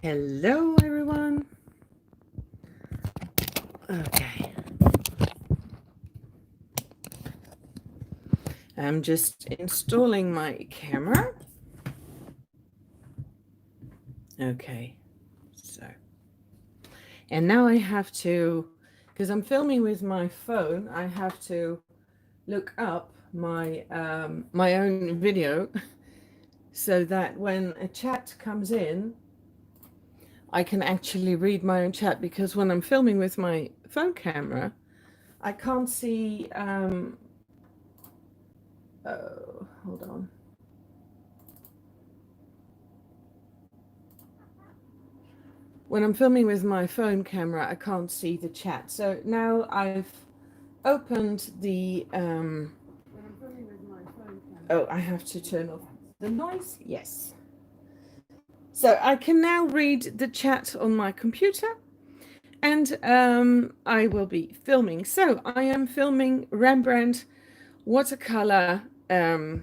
Hello, everyone. Okay. I'm just installing my camera. Okay. And now I have to, because I'm filming with my phone, I have to look up my my own video so that when a chat comes in, I can actually read my own chat, because when I'm filming with my phone camera, I can't see, oh, hold on. When I'm filming with my phone camera, I can't see the chat. So now I've opened the, when I'm filming with my phone camera. Oh, I have to turn off the noise. Yes. So I can now read the chat on my computer, and I will be filming. So I am filming Rembrandt Watercolor. I'm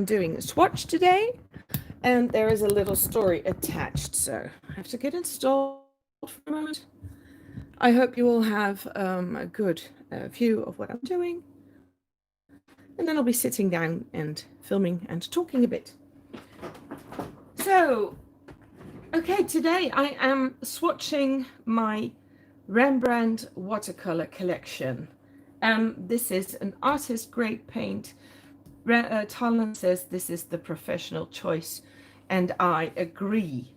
doing a swatch today, and there is a little story attached. So I have to get installed for a moment. I hope you all have a good view of what I'm doing. And then I'll be sitting down and filming and talking a bit. So, okay, today I am swatching my Rembrandt watercolor collection. This is an artist grade paint. Talens says this is the professional choice, and I agree.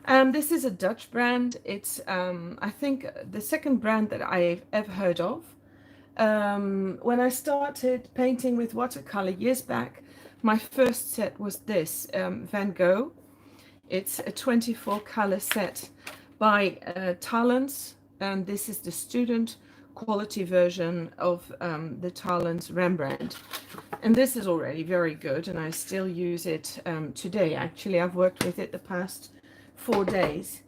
This is a Dutch brand. It's, I think, the second brand that I've ever heard of. When I started painting with watercolor years back, my first set was this, Van Gogh. It's a 24 color set by Talens, and this is the student quality version of the Talens Rembrandt. And this is already very good, and I still use it today. Actually, I've worked with it the past 4 days.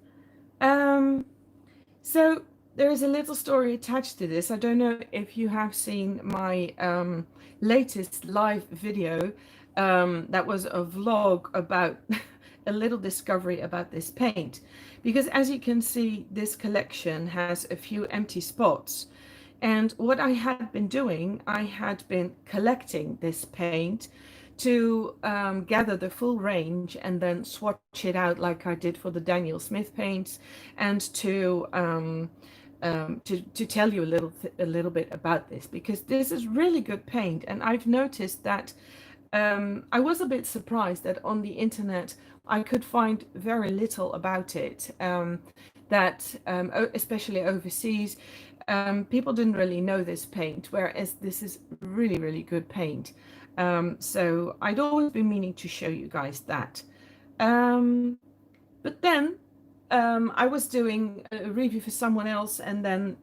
So there is a little story attached to this. I don't know if you have seen my latest live video. That was a vlog about a little discovery about this paint, because as you can see, this collection has a few empty spots. And what I had been doing, I had been collecting this paint to gather the full range and then swatch it out like I did for the Daniel Smith paints, and to tell you a little bit about this, because this is really good paint. And I've noticed that I was a bit surprised that on the internet I could find very little about it, especially overseas, people didn't really know this paint, whereas this is really, really good paint. So I'd always been meaning to show you guys that. But then I was doing a review for someone else, and then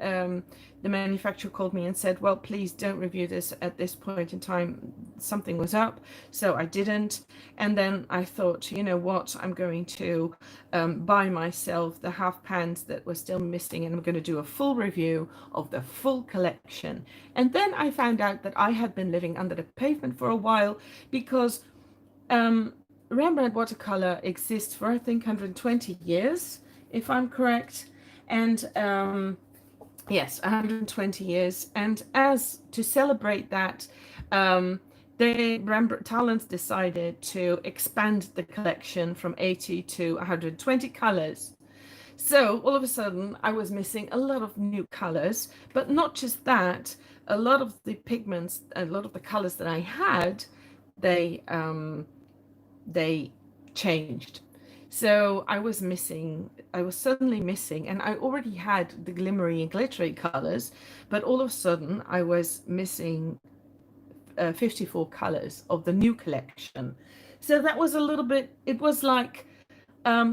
the manufacturer called me and said, well, please don't review this at this point in time. Something was up, so I didn't. And then I thought, you know what, I'm going to buy myself the half pans that were still missing, and I'm going to do a full review of the full collection. And then I found out that I had been living under the pavement for a while, because Rembrandt watercolor exists for, I think, 120 years, if I'm correct. And yes, 120 years. And as to celebrate that, Talens decided to expand the collection from 80 to 120 colors. So all of a sudden I was missing a lot of new colors, but not just that, a lot of the pigments, a lot of the colors that I had, they changed. So I was suddenly missing, and I already had the glimmery and glittery colors, but all of a sudden I was missing 54 colors of the new collection. So that was a little bit, it was like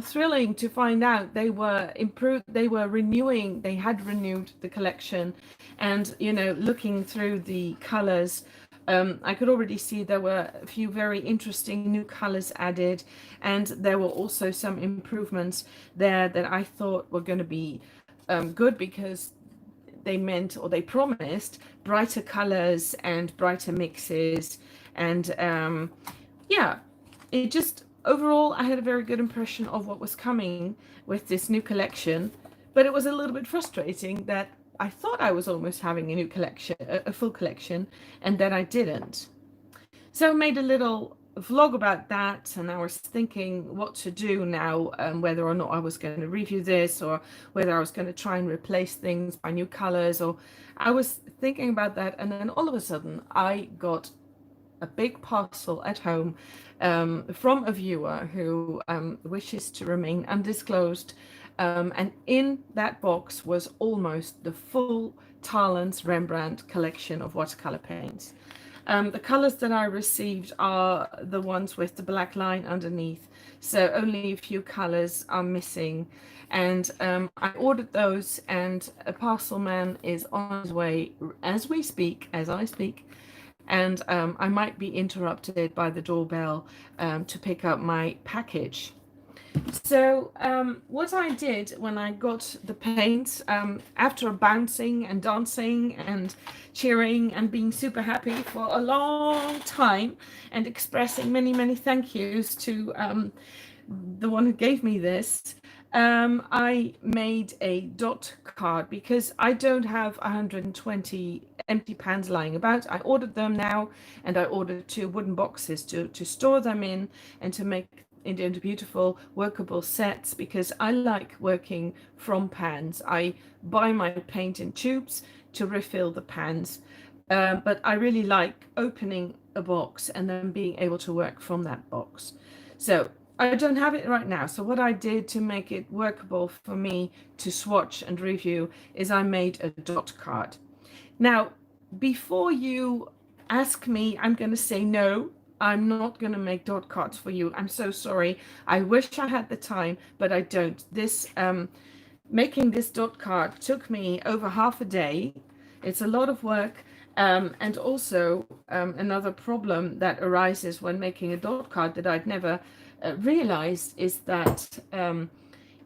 thrilling to find out they were improved, they were renewing, they had renewed the collection. And, you know, looking through the colors, I could already see there were a few very interesting new colors added, and there were also some improvements there that I thought were going to be good, because they meant, or they promised, brighter colors and brighter mixes. And yeah, it just overall, I had a very good impression of what was coming with this new collection, but it was a little bit frustrating that I thought I was almost having a new collection, a full collection, and then I didn't. So I made a little vlog about that, and I was thinking what to do now, whether or not I was going to review this or whether I was going to try and replace things by new colors, or I was thinking about that, and then all of a sudden I got a big parcel at home from a viewer who wishes to remain undisclosed, and in that box was almost the full Talens Rembrandt collection of watercolor paints. The colors that I received are the ones with the black line underneath, so only a few colors are missing, and I ordered those, and a parcel man is on his way as we speak, as I speak, and I might be interrupted by the doorbell to pick up my package. So what I did when I got the paint, after bouncing and dancing and cheering and being super happy for a long time and expressing many thank yous to the one who gave me this, I made a dot card because I don't have 120 empty pans lying about. I ordered them now, and I ordered 2 wooden boxes to store them in and to make into beautiful workable sets, because I like working from pans. I buy my paint in tubes to refill the pans, but I really like opening a box and then being able to work from that box. So I don't have it right now. So what I did to make it workable for me to swatch and review is I made a dot card. Now, before you ask me, I'm going to say no. I'm not going to make dot cards for you. I'm so sorry. I wish I had the time, but I don't. This making this dot card took me over half a day. It's a lot of work. And also another problem that arises when making a dot card that I'd never realized is that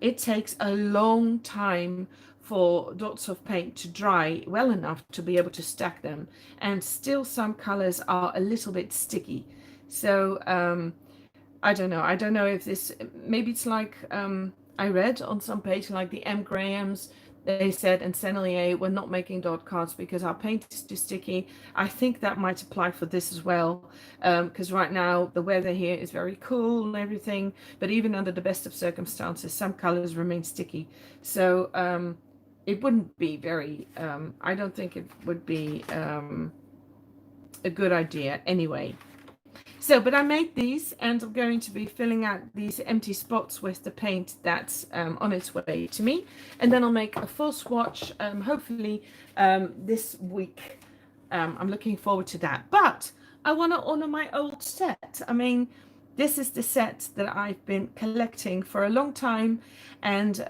it takes a long time for dots of paint to dry well enough to be able to stack them, and still some colors are a little bit sticky. So I don't know if this, maybe it's like I read on some page like the M. Grahams, they said, and Sennelier, we're not making dot cards because our paint is too sticky. I think that might apply for this as well, because right now the weather here is very cool and everything, but even under the best of circumstances, some colors remain sticky. So it wouldn't be very, I don't think it would be a good idea anyway. So, but I made these, and I'm going to be filling out these empty spots with the paint that's on its way to me. And then I'll make a full swatch, hopefully this week. I'm looking forward to that. But I want to honor my old set. I mean, this is the set that I've been collecting for a long time, and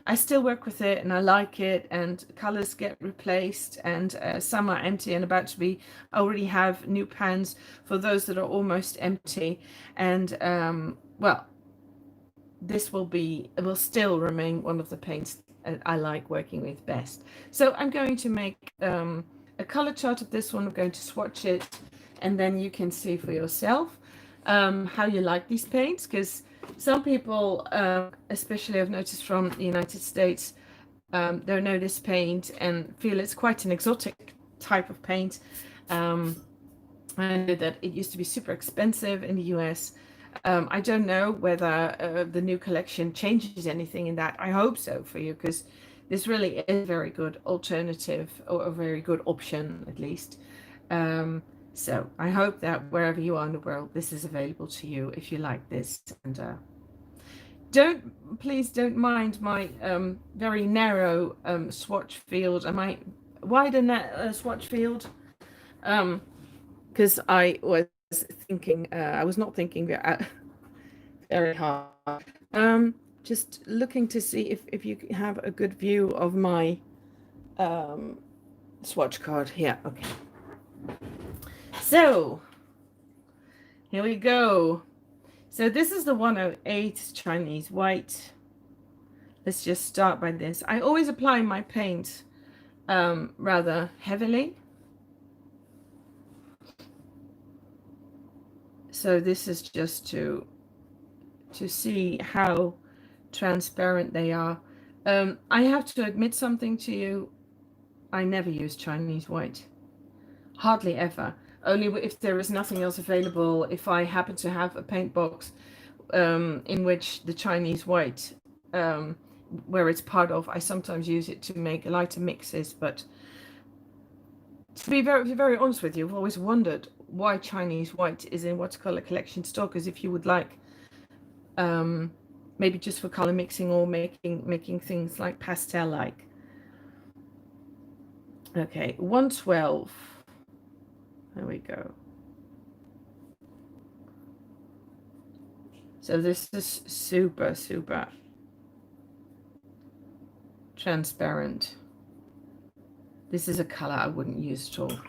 I still work with it, and I like it, and colors get replaced, and some are empty and about to be. I already have new pans for those that are almost empty, and well, this will still remain one of the paints I like working with best. So I'm going to make a color chart of this one. I'm going to swatch it, and then you can see for yourself how you like these paints, because some people, especially I've noticed from the United States, don't know this paint and feel it's quite an exotic type of paint. I know that it used to be super expensive in the US. I don't know whether the new collection changes anything in that. I hope so for you, because this really is a very good alternative, or a very good option at least. So I hope that wherever you are in the world, this is available to you if you like this. And please don't mind my very narrow swatch field. I might widen that swatch field, because I was thinking, I was not thinking very hard. Just looking to see if you have a good view of my swatch card here. Okay. So here we go. So this is the 108 Chinese white. Let's just start by this. I always apply my paint rather heavily. So this is just to to see how transparent they are. I have to admit something to you. I never use Chinese white. Hardly ever. Only if there is nothing else available. If I happen to have a paint box in which the Chinese white, where it's part of, I sometimes use it to make lighter mixes. But to be very, very honest with you, I've always wondered why Chinese white is in watercolor collection stock, as if you would like maybe just for color mixing or making things like pastel like. Okay, 112. There we go. So this is super, super transparent. This is a color I wouldn't use at all.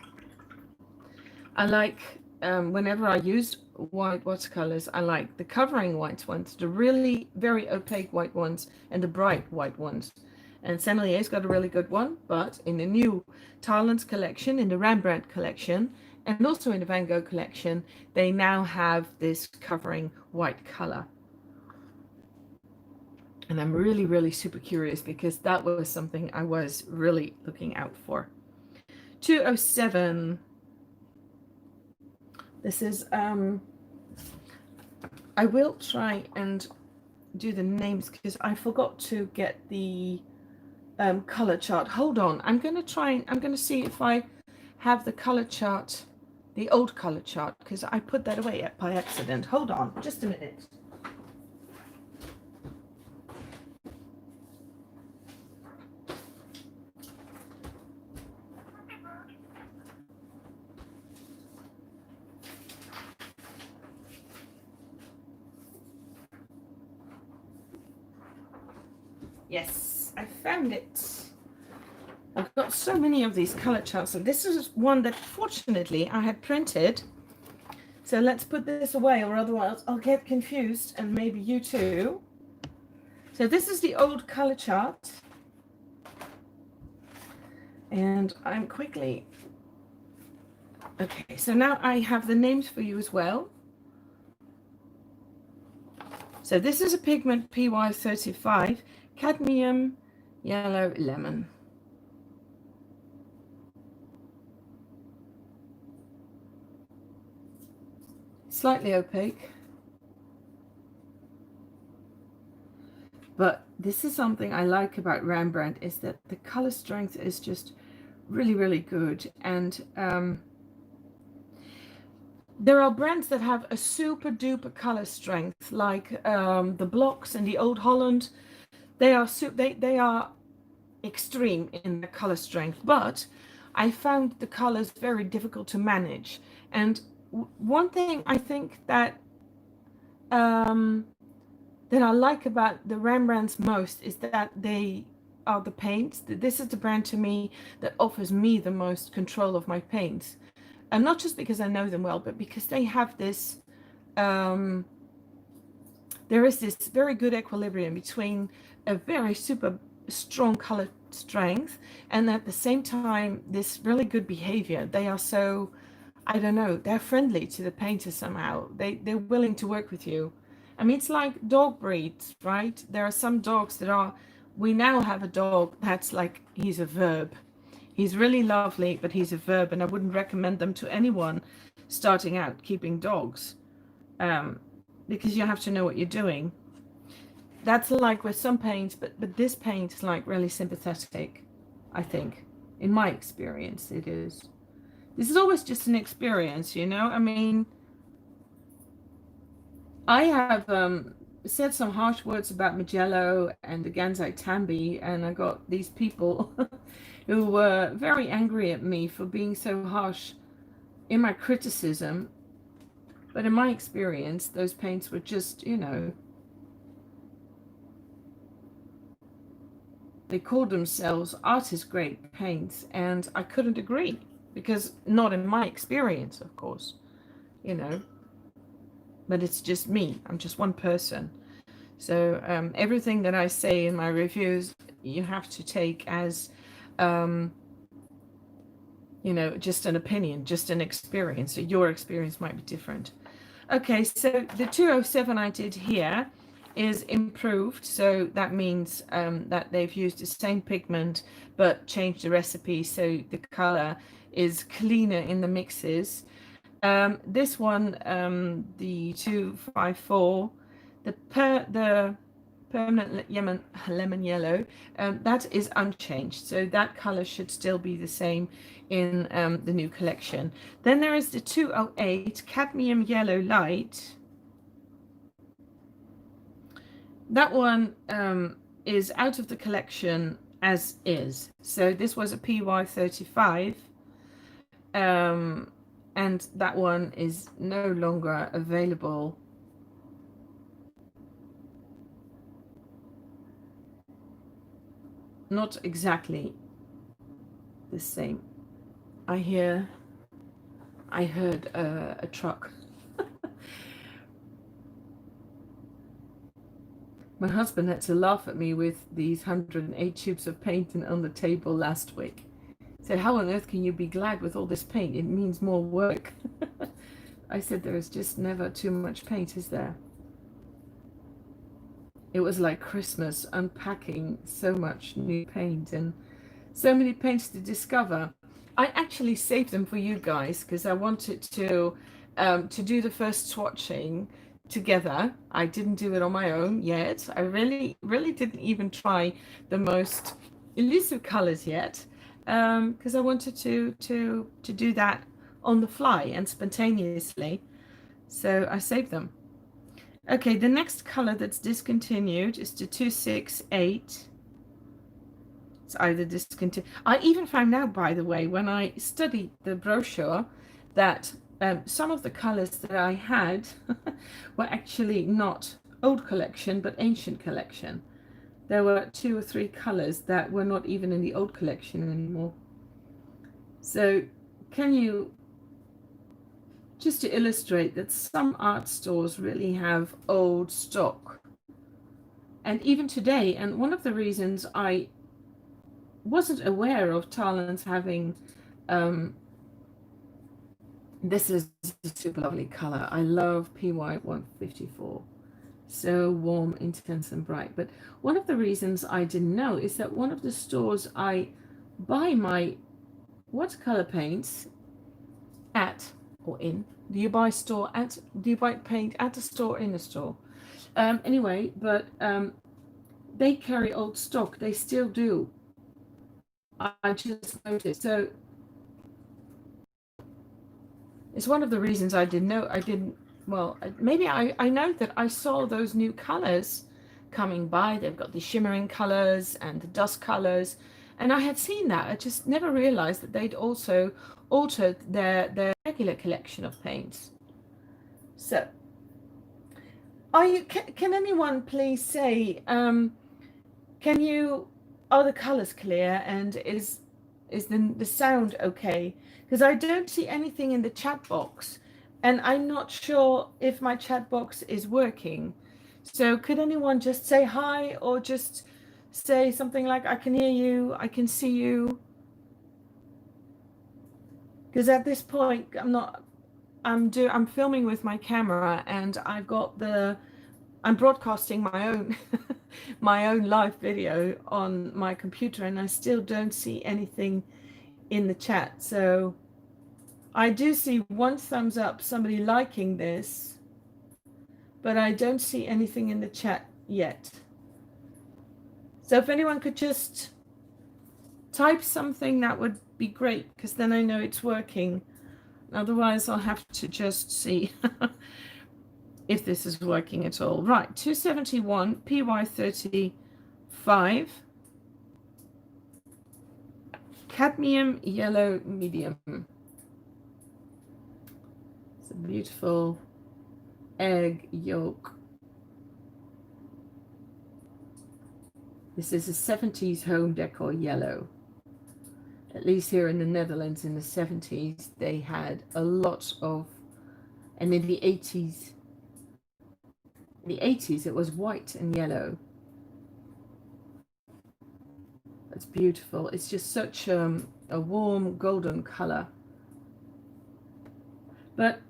I like, whenever I use white watercolors, I like the covering white ones, the really very opaque white ones, and the bright white ones. And Semelier's got a really good one, but in the new Talens collection, in the Rembrandt collection, and also in the Van Gogh collection, they now have this covering white color. And I'm really, really super curious because that was something I was really looking out for. 207. This is, I will try and do the names because I forgot to get the color chart. Hold on, I'm going to see if I have the color chart, the old color chart, because I put that away by accident. Hold on, just a minute. Yes, I found it. I've got so many of these color charts, and this is one that fortunately I had printed. So let's put this away, or otherwise I'll get confused, and maybe you too. So this is the old color chart. And I'm quickly... Okay, so now I have the names for you as well. So this is a pigment PY35, Cadmium Yellow Lemon. Slightly opaque. But this is something I like about Rembrandt, is that the color strength is just really, really good. And there are brands that have a super duper color strength, like the Blocks and the Old Holland. They are extreme in their color strength, but I found the colors very difficult to manage. And one thing I think that that I like about the Rembrandts most is that they are the paints. This is the brand to me that offers me the most control of my paints. And not just because I know them well, but because they have this, there is this very good equilibrium between a very super strong color strength and at the same time this really good behavior. They are so, I don't know, they're friendly to the painter somehow. They're willing to work with you. I mean, it's like dog breeds, right? There are some dogs that are, we now have a dog that's like, he's a verb. He's really lovely, but he's a verb, and I wouldn't recommend them to anyone starting out keeping dogs, because you have to know what you're doing. That's like with some paints, but this paint is like really sympathetic, I think. In my experience, it is. This is always just an experience, you know? I mean, I have said some harsh words about Magello and the Gansai Tambi, and I got these people who were very angry at me for being so harsh in my criticism. But in my experience, those paints were just, you know, they called themselves artist grade paints, and I couldn't agree, because not in my experience, of course, you know, but it's just me. I'm just one person. So everything that I say in my reviews, you have to take as, you know, just an opinion, just an experience. So your experience might be different. Okay, so the 207 I did here is improved. So that means that they've used the same pigment but changed the recipe so the color is cleaner in the mixes. This one, the 254, the permanent lemon yellow, that is unchanged. So that color should still be the same in the new collection. Then there is the 208 Cadmium Yellow Light. That one is out of the collection as is. So this was a PY35. And that one is no longer available. Not exactly the same. I heard a truck. My husband had to laugh at me with these 108 tubes of paint on the table last week. He said, how on earth can you be glad with all this paint? It means more work. I said, there is just never too much paint, is there? It was like Christmas, unpacking so much new paint and so many paints to discover. I actually saved them for you guys because I wanted to do the first swatching together. I didn't do it on my own yet. I really didn't even try the most elusive colors yet because I wanted to do that on the fly and spontaneously. So I saved them. Okay, the next color that's discontinued is the 268. It's either discontinued. I even found out, by the way, when I studied the brochure, that some of the colors that I had were actually not old collection, but ancient collection. There were 2 or 3 colors that were not even in the old collection anymore. So can you, just to illustrate that some art stores really have old stock. And even today, and one of the reasons I wasn't aware of Talens having, this is a super lovely color. I love PY154. So warm, intense and bright. But one of the reasons I didn't know is that one of the stores I buy my watercolor paints at or in, do you buy paint at a store, in a store? Anyway, but they carry old stock. They still do. I just noticed. So it's one of the reasons I didn't know. Well, maybe I know that I saw those new colors coming by. They've got the shimmering colors and the dust colors, and I had seen that. I just never realized that they'd also altered their regular collection of paints. So can anyone please say, are the colors clear, and is the sound okay? Because I don't see anything in the chat box, and I'm not sure if my chat box is working. So could anyone just say hi, or just say something like, I can hear you, I can see you? Because at this point, I'm filming with my camera, and I'm broadcasting my own my own live video on my computer, and I still don't see anything in the chat. So I do see one thumbs up, somebody liking this, but I don't see anything in the chat yet. So if anyone could just type something, that would be great, because then I know it's working. Otherwise I'll have to just see if this is working at all. Right, 271 PY35 Cadmium Yellow Medium. It's a beautiful egg yolk. This is a 70s home decor yellow. At least here in the Netherlands in the 70s, they had a lot of, and in the 80s, it was white and yellow. It's beautiful. It's just such a warm golden color. But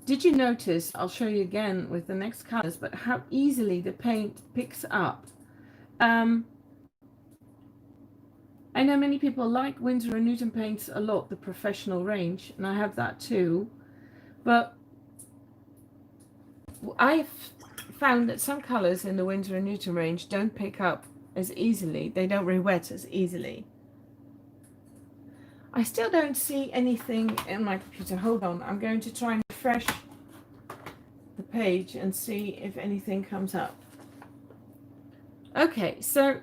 Did you notice, I'll show you again with the next colors, but how easily the paint picks up? I know many people like Winsor & Newton paints a lot, the professional range, and I have that too. But I've found that some colors in the Winsor & Newton range don't pick up as easily. They don't re-wet as easily. I still don't see anything in my computer. Hold on, I'm going to try and refresh the page and see if anything comes up. Okay, so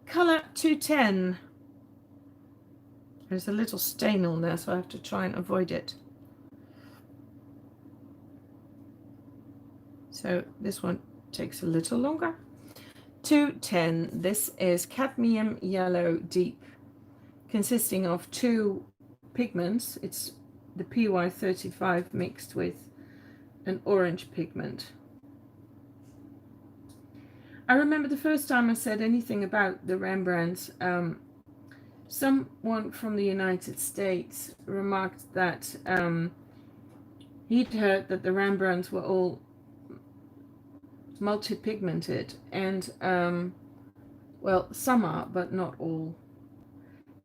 color 210. There's a little stain on there, so I have to try and avoid it. So this one takes a little longer. 210, this is Cadmium Yellow Deep, consisting of 2 pigments. It's the PY35 mixed with an orange pigment. I remember the first time I said anything about the Rembrandts, someone from the United States remarked that he'd heard that the Rembrandts were all multi-pigmented, and well, some are, but not all.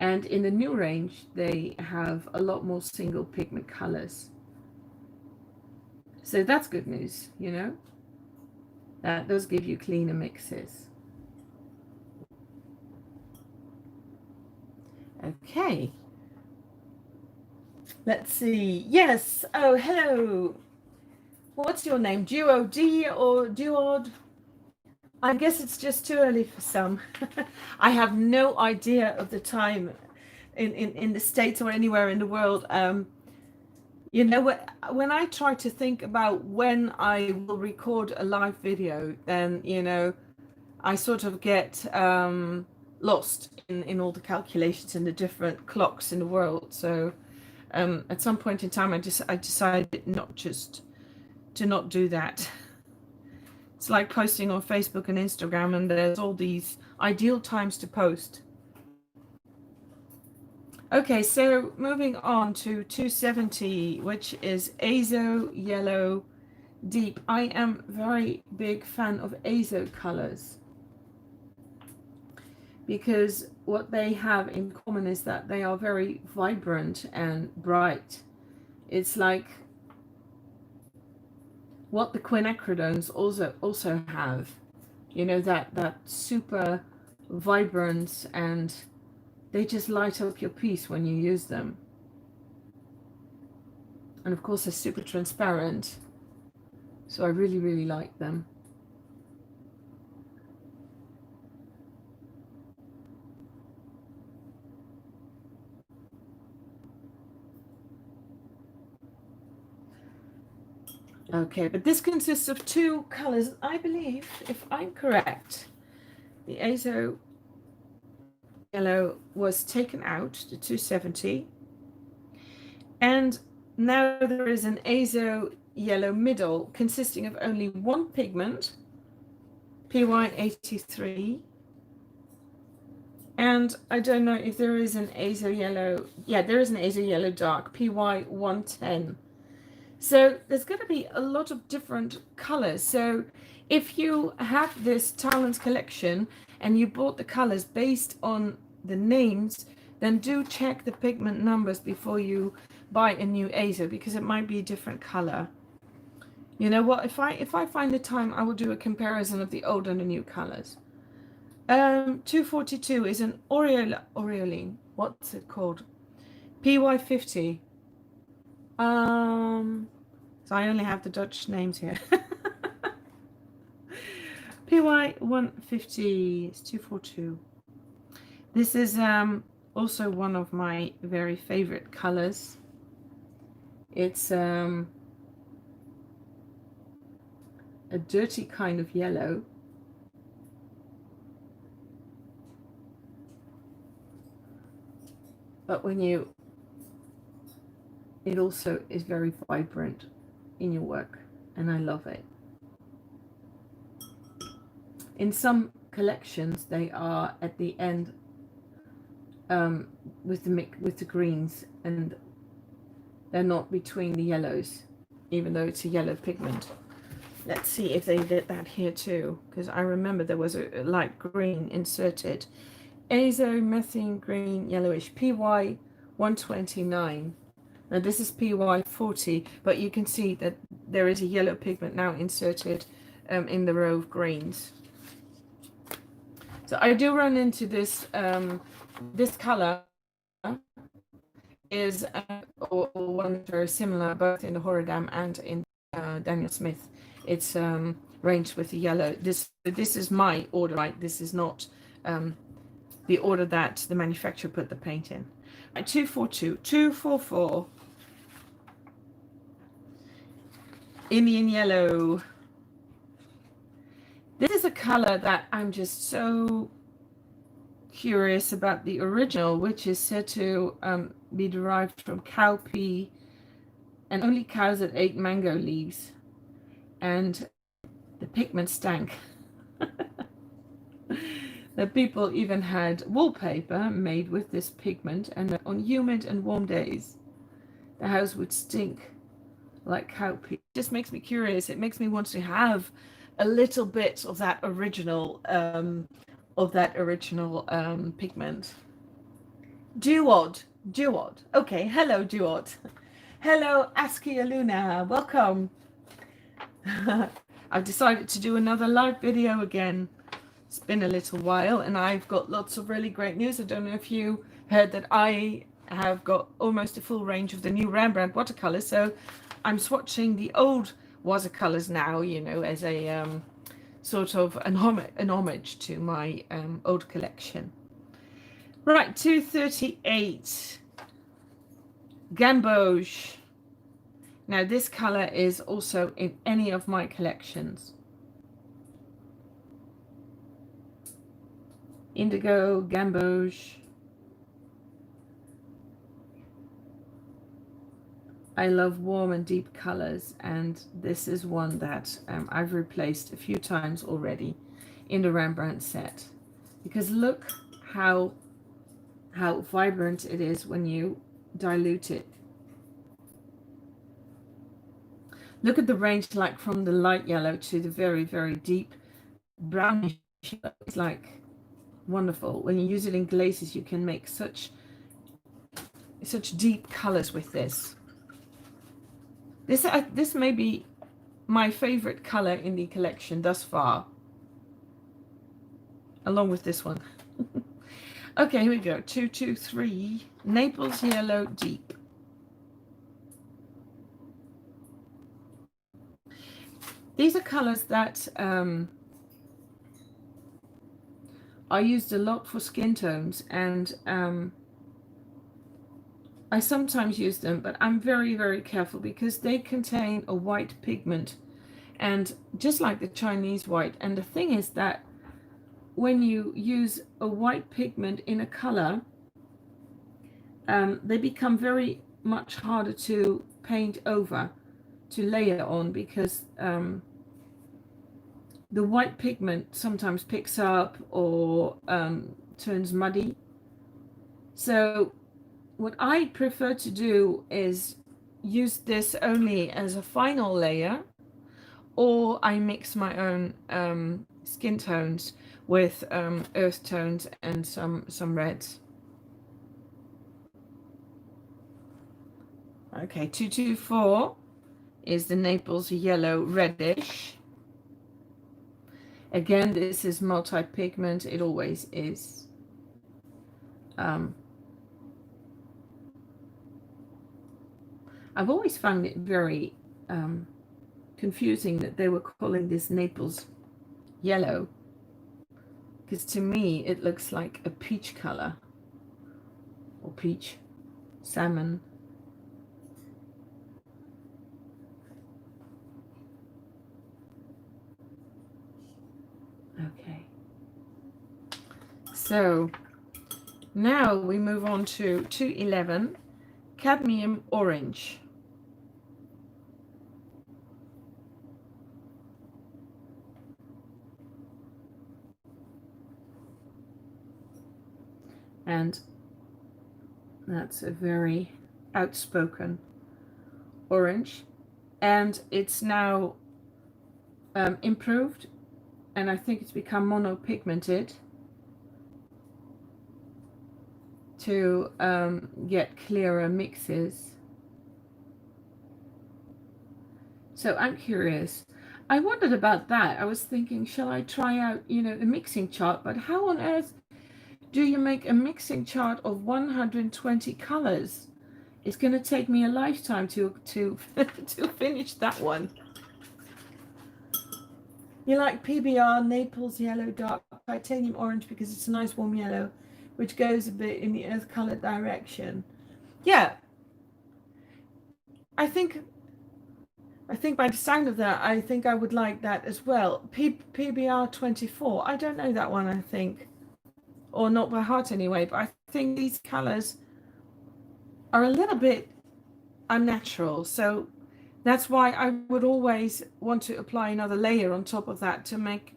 And in the new range, they have a lot more single pigment colors. So that's good news, you know. That does give you cleaner mixes. Okay. Let's see. Yes. Oh, hello. What's your name? Duo D or Duod? I guess it's just too early for some. I have no idea of the time in the States or anywhere in the world. You know, when I try to think about when I will record a live video, then, you know, I sort of get lost in all the calculations and the different clocks in the world. So at some point in time, I decided to not do that. It's like posting on Facebook and Instagram, and there's all these ideal times to post. Okay, so moving on to 270, which is Azo Yellow Deep. I am very big fan of Azo colors because what they have in common is that they are very vibrant and bright. It's like what the quinacridones also have, you know, that super vibrance, and they just light up your piece when you use them. And of course they're super transparent, so I really like them. Okay, but this consists of 2 colors, I believe, if I'm correct. The Azo Yellow was taken out, the 270, and now there is an Azo Yellow Middle consisting of only 1 pigment, PY83, and I don't know if there is an Azo Yellow. Yeah, there is an Azo Yellow Dark, PY110. So there's going to be a lot of different colors. So if you have this Talens collection and you bought the colors based on the names, then do check the pigment numbers before you buy a new Azo, because it might be a different color. You know what? If I find the time, I will do a comparison of the old and the new colors. 242 is an Aureoline. What's it called? PY50. So I only have the Dutch names here. PY150 is 242. This is also one of my very favorite colors. It's a dirty kind of yellow. But it also is very vibrant in your work, and I love it. In some collections, they are at the end with the greens, and they're not between the yellows. even though it's a yellow pigment. Let's see if they did that here too, because I remember there was a light green inserted. Azomethane green yellowish, PY 129. Now this is PY 40, but you can see that there is a yellow pigment now inserted in the row of greens. So I do run into this. This color is or one very similar both in the Horadam and in Daniel Smith. It's ranged with the yellow. This is my order, right? This is not the order that the manufacturer put the paint in. 242, 244. Indian yellow. This is a color that I'm just so curious about the original, which is said to be derived from cowpea and only cows that ate mango leaves. And the pigment stank. The people even had wallpaper made with this pigment, and on humid and warm days, the house would stink like cowpea. It just makes me curious. It makes me want to have a little bit of that original pigment. Duod. Okay, hello Duod. Hello Askia Luna, welcome. I've decided to do another live video again. It's been a little while and I've got lots of really great news. I don't know if you heard that I have got almost a full range of the new Rembrandt watercolors. So I'm swatching the old watercolors now, you know, as a sort of an homage to my old collection. Right, 238. Gamboge. Now this color is also in any of my collections. Indigo, Gamboge. I love warm and deep colors, and this is one that I've replaced a few times already in the Rembrandt set, because look how vibrant it is when you dilute it. Look at the range, like from the light yellow to the very, very deep brownish yellow. It's like wonderful. When you use it in glazes, you can make such deep colors with this. This may be my favorite color in the collection thus far, along with this one. Okay, here we go. 223. Naples Yellow Deep. These are colors that I used a lot for skin tones, and I sometimes use them, but I'm very, very careful because they contain a white pigment, and just like the Chinese white. And the thing is that when you use a white pigment in a color, they become very much harder to paint over, to layer on, because the white pigment sometimes picks up or turns muddy. So what I prefer to do is use this only as a final layer, or I mix my own skin tones with earth tones and some reds. Okay, 224 is the Naples Yellow Reddish. Again, this is multi-pigment. It always is. I've always found it very confusing that they were calling this Naples Yellow, because to me it looks like a peach color, or peach salmon. Okay, so now we move on to 211, Cadmium Orange. And that's a very outspoken orange. and it's now improved, and I think it's become monopigmented to get clearer mixes. So I'm curious. I wondered about that. I was thinking, shall I try out, you know, a mixing chart? But how on earth do you make a mixing chart of 120 colors? It's going to take me a lifetime to to finish that one. You like PBR, Naples Yellow Dark, Titanium Orange because it's a nice warm yellow, which goes a bit in the earth color direction. Yeah, I think by the sound of that, I think I would like that as well. PBR 24. I don't know that one, I think. Or not by heart anyway, but I think these colors are a little bit unnatural. So that's why I would always want to apply another layer on top of that to make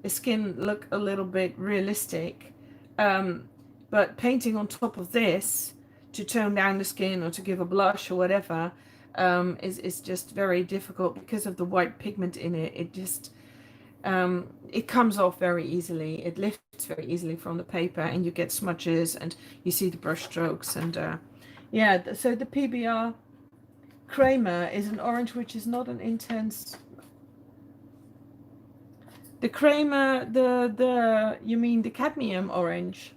the skin look a little bit realistic. But painting on top of this to tone down the skin or to give a blush or whatever is just very difficult because of the white pigment in it. It just it comes off very easily. It lifts very easily from the paper, and you get smudges, and you see the brush strokes. And yeah, so the PBR Kramer is an orange which is not an intense. The Kramer, you mean the cadmium orange?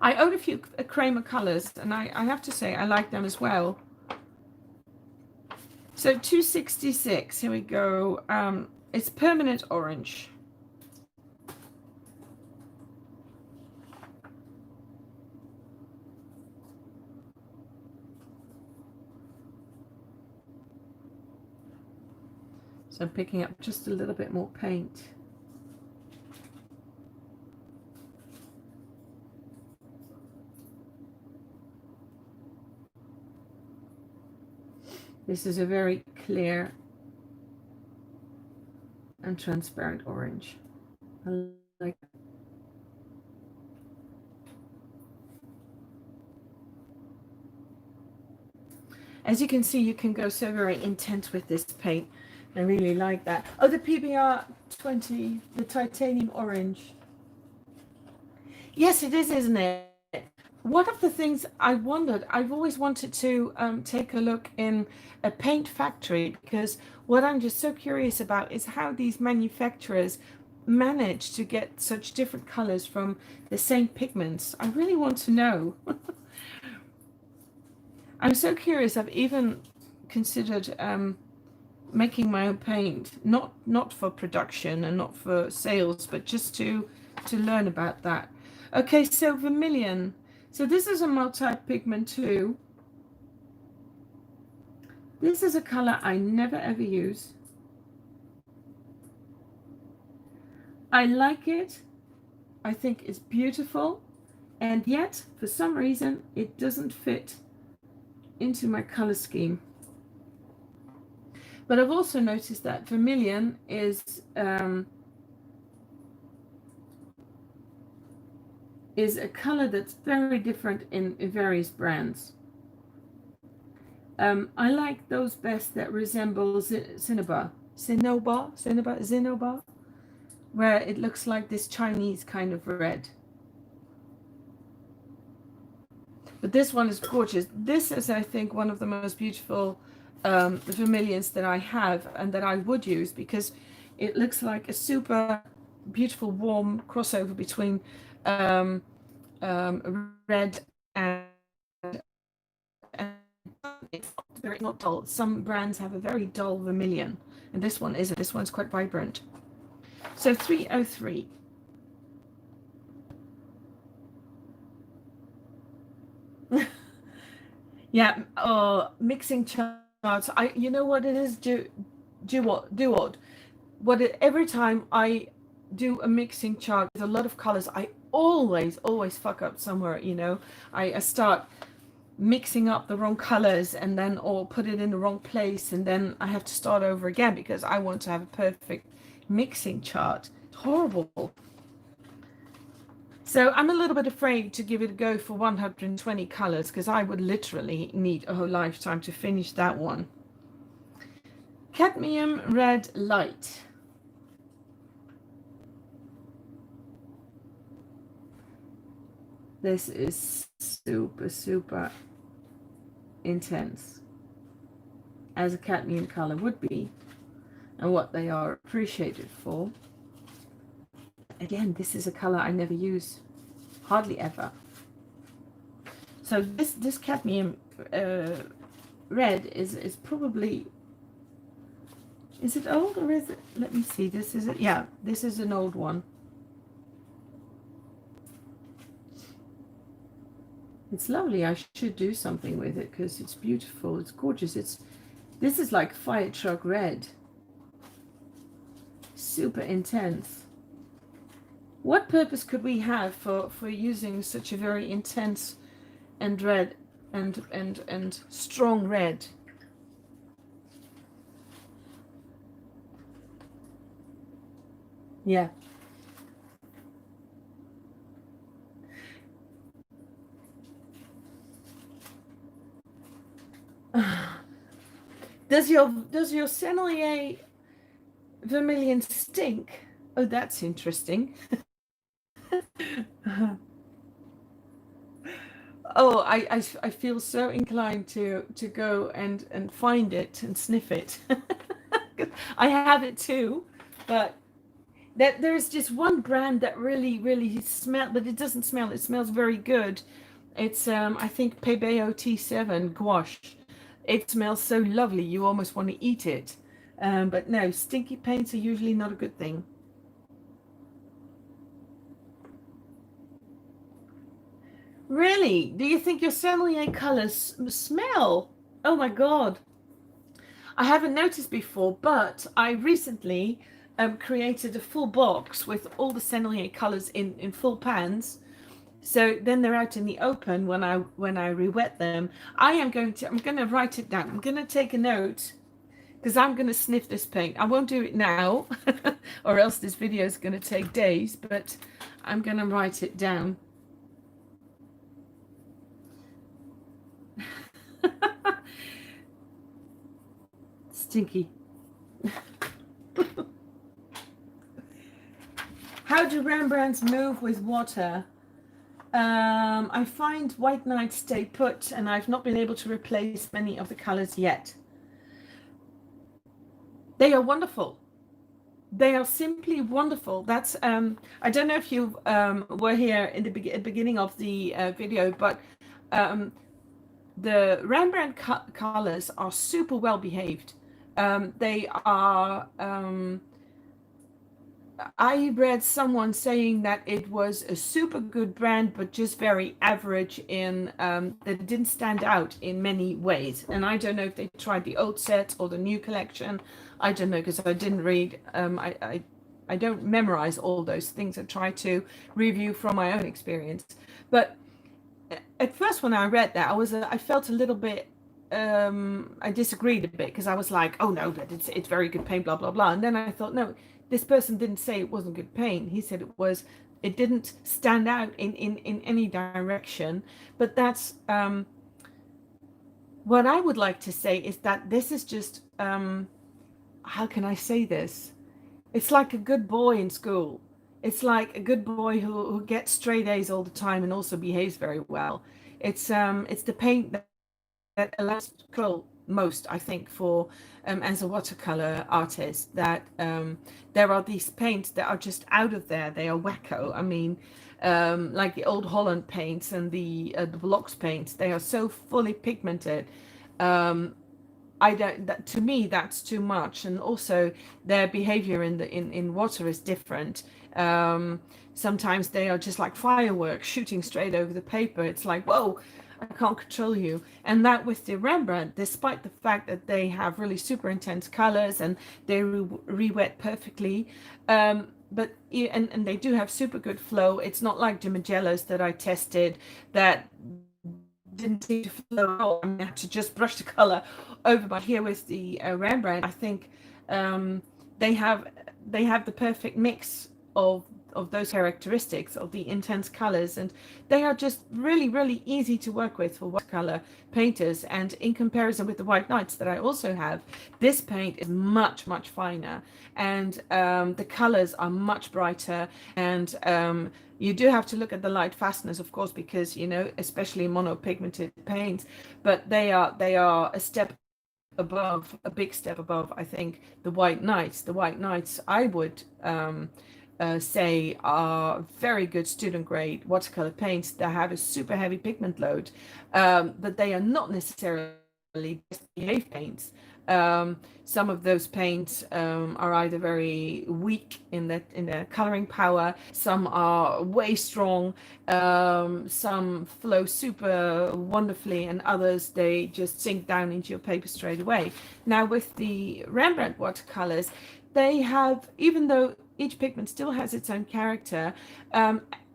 I own a few Kramer colors, and I have to say I like them as well. So 266, here we go. It's permanent orange. So I'm picking up just a little bit more paint. This is a very clear and transparent orange. I like it. As you can see, you can go so very intense with this paint. I really like that. Oh, the PBR 20, the titanium orange. Yes, it is, isn't it? One of the things I wondered, I've always wanted to take a look in a paint factory, because what I'm just so curious about is how these manufacturers manage to get such different colors from the same pigments. I really want to know. I'm so curious. I've even considered making my own paint, not for production and not for sales, but just to learn about that. Okay, so vermilion. So this is a multi-pigment too. This is a color I never ever use. I like it. I think it's beautiful, and yet for some reason it doesn't fit into my color scheme. But I've also noticed that vermilion is a color that's very different in various brands. I like those best that resemble cinnabar, where it looks like this Chinese kind of red. But this one is gorgeous. This is, I think, one of the most beautiful vermilions that I have and that I would use, because it looks like a super beautiful warm crossover between red and it's very not dull. Some brands have a very dull vermilion, and this one isn't. This one's quite vibrant. So 303. Yeah, mixing charts. You know what it is? Every time I do a mixing chart with a lot of colors, I always fuck up somewhere. You know, I start mixing up the wrong colors and then or put it in the wrong place, and then I have to start over again because I want to have a perfect mixing chart. It's horrible. So I'm a little bit afraid to give it a go for 120 colors because I would literally need a whole lifetime to finish that one. Cadmium Red Light. This is super, super intense, as a cadmium color would be, and what they are appreciated for. Again, this is a color I never use, hardly ever. So this cadmium red is probably, is it old or is it, let me see, this is it, yeah, this is an old one. It's lovely. I should do something with it because it's beautiful, it's gorgeous. This is like fire truck red, super intense. What purpose could we have for using such a very intense and red and strong red? Yeah. Does your Sennelier vermilion stink? Oh, that's interesting. Oh, I feel so inclined to go and find it and sniff it. I have it too, but that there's just one brand that really smell, but it doesn't smell. It smells very good. It's I think Pebeo T7 gouache. It smells so lovely, you almost want to eat it. But no, stinky paints are usually not a good thing. Really? Do you think your Sennelier colors smell? Oh my God. I haven't noticed before, but I recently created a full box with all the Sennelier colors in full pans. So then they're out in the open when I re-wet them. I'm going to write it down. I'm going to take a note because I'm going to sniff this paint. I won't do it now or else this video is going to take days, but I'm going to write it down. Stinky. How do Rembrandts move with water? I find white nights stay put, and I've not been able to replace many of the colors yet. They are wonderful. They are simply wonderful. That's I don't know if you were here in the beginning of the video, but the Rembrandt colors are super well behaved. They are I read someone saying that it was a super good brand, but just very average in that it didn't stand out in many ways. And I don't know if they tried the old set or the new collection. I don't know because I didn't read. I don't memorize all those things. I try to review from my own experience. But at first, when I read that, I felt a little bit. I disagreed a bit because I was like, oh no, but it's very good paint, blah blah blah. And then I thought, no. This person didn't say it wasn't good paint. He said it didn't stand out in any direction. But that's what I would like to say is that this is just, how can I say this? It's like a good boy in school. It's like a good boy who gets straight A's all the time and also behaves very well. It's the paint that allows control most, I think, for as a watercolor artist, that there are these paints that are just out of there. They are wacko. I mean, like the old Holland paints and the blocks paints, they are so fully pigmented. I don't, that to me that's too much, and also their behavior in water is different. Sometimes they are just like fireworks shooting straight over the paper. It's like, whoa, I can't control you. And that with the Rembrandt, despite the fact that they have really super intense colors and they re-wet perfectly, but and they do have super good flow. It's not like the Magellas that I tested that didn't seem to flow at all. I mean, I had to just brush the color over. But here with the Rembrandt, I think they have the perfect mix of of those characteristics of the intense colors, and they are just really, really easy to work with for watercolor painters. And in comparison with the White Nights that I also have, this paint is much, much finer, and the colors are much brighter. And you do have to look at the light fastness, of course, because, you know, especially monopigmented paints, but they are a step above, a big step above, I think, the White Nights. The White Nights, I would say, are very good student grade watercolor paints that have a super heavy pigment load, but they are not necessarily best behaved paints. Some of those paints are either very weak in their coloring power, some are way strong, some flow super wonderfully, and others, they just sink down into your paper straight away. Now with the Rembrandt watercolors, they have, even though each pigment still has its own character,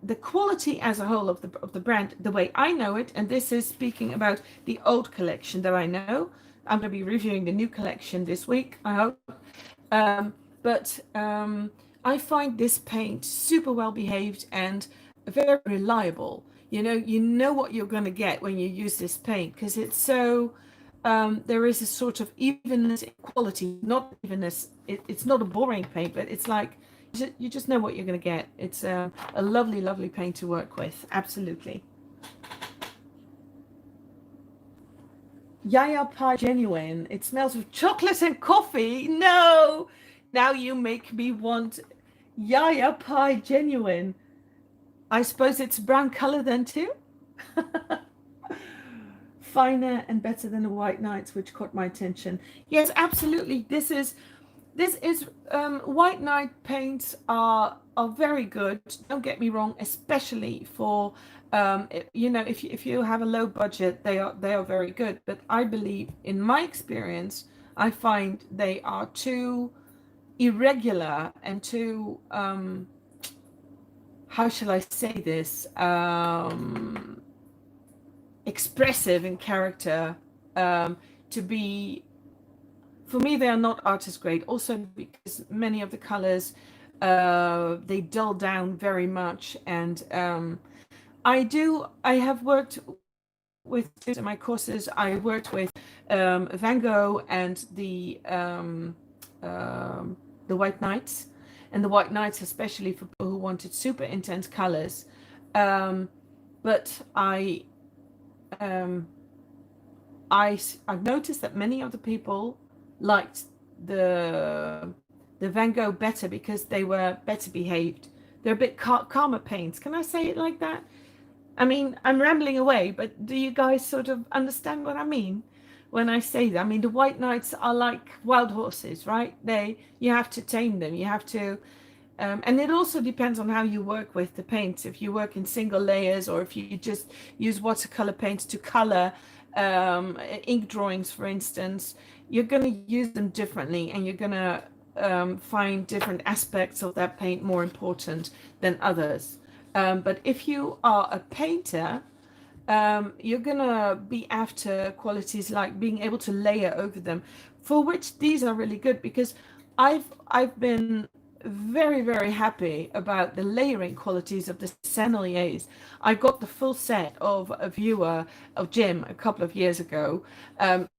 the quality as a whole of the brand, the way I know it, and this is speaking about the old collection that I know. I'm going to be reviewing the new collection this week, I hope. But I find this paint super well behaved and very reliable. You know what you're going to get when you use this paint, because it's so, there is a sort of evenness in quality, not evenness. It's not a boring paint, but it's like, you just know what you're going to get. It's a lovely, lovely paint to work with. Absolutely. Yaya Pie Genuine. It smells of chocolate and coffee. No! Now you make me want Yaya Pie Genuine. I suppose it's brown color then too? Finer and better than the White Nights, which caught my attention. Yes, absolutely. This is White Night paints are very good. Don't get me wrong, especially for you know, if you have a low budget, they are very good. But I believe, in my experience, I find they are too irregular and too how shall I say this, expressive in character, to be, for me, they are not artist grade. Also because many of the colors, they dull down very much. And I have worked with, in my courses, I worked with Van Gogh and the White Nights, and the White Nights especially for people who wanted super intense colors. But I've noticed that many of the people liked the Van Gogh better because they were better behaved. They're a bit calmer paints. Can I say it like that? I mean, I'm rambling away, but do you guys sort of understand what I mean when I say that? I mean, the White Nights are like wild horses, right? You have to tame them. You have to, and it also depends on how you work with the paints. If you work in single layers, or if you just use watercolor paints to color ink drawings, for instance, you're going to use them differently, and you're going to find different aspects of that paint more important than others. But if you are a painter, you're gonna be after qualities like being able to layer over them, for which these are really good, because I've been very, very happy about the layering qualities of the Senneliers. I got the full set of a viewer of Jim a couple of years ago.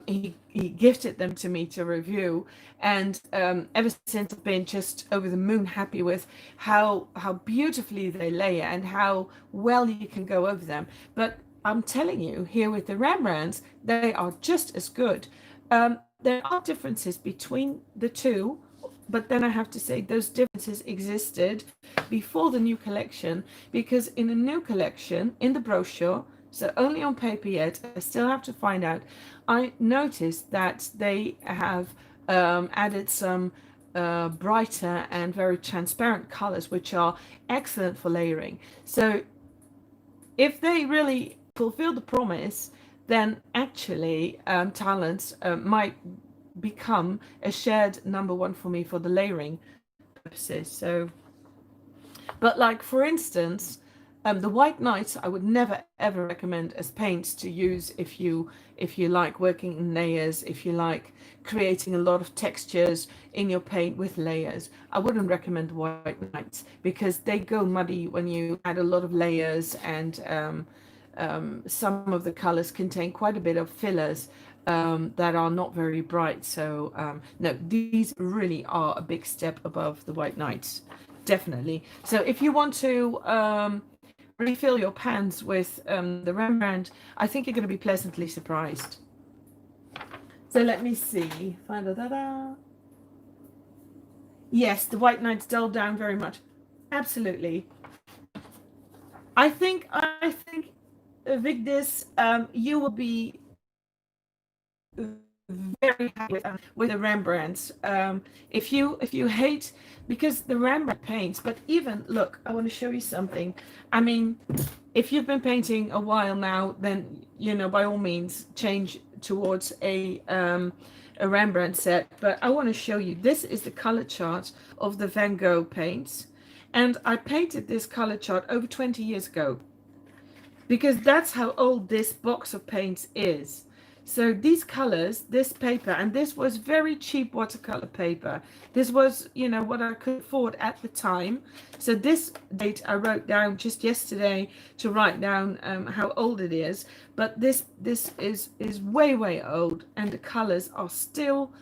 He gifted them to me to review, and ever since I've been just over the moon happy with how beautifully they layer and how well you can go over them. But I'm telling you, here with the Rembrandts, they are just as good. There are differences between the two, but then I have to say those differences existed before the new collection, because in the new collection, in the brochure, so only on paper yet, I still have to find out, I noticed that they have added some brighter and very transparent colors, which are excellent for layering. So if they really fulfill the promise, then actually Talens might become a shared #1 for me for the layering purposes. So, but like for instance, The white knights I would never ever recommend as paints to use if you like working in layers, if you like creating a lot of textures in your paint with layers. I wouldn't recommend the white knights because they go muddy when you add a lot of layers, and some of the colors contain quite a bit of fillers that are not very bright. So no, these really are a big step above the white knights, definitely. So if you want to refill your pans with the Rembrandt, I think you're going to be pleasantly surprised. So let me see. Yes, the white knights dull down very much. Absolutely. I think Vigdis, you will be very happy with the Rembrandts. If you hate, because the Rembrandt paints, but even look, I want to show you something. I mean, if you've been painting a while now, then by all means change towards a Rembrandt set. But I want to show you, this is the color chart of the Van Gogh paints, and I painted this color chart over 20 years ago, because that's how old this box of paints is. So these colors, this paper, and this was very cheap watercolor paper. This was, what I could afford at the time. So this date I wrote down just yesterday to write down how old it is. But this is way old, and the colors are still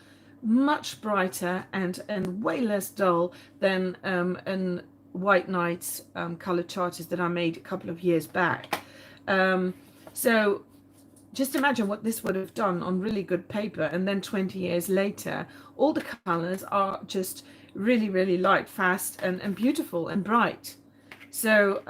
much brighter and way less dull than an White Knight's color charts that I made a couple of years back. So just imagine what this would have done on really good paper, and then 20 years later all the colors are just really light, fast, and beautiful and bright. So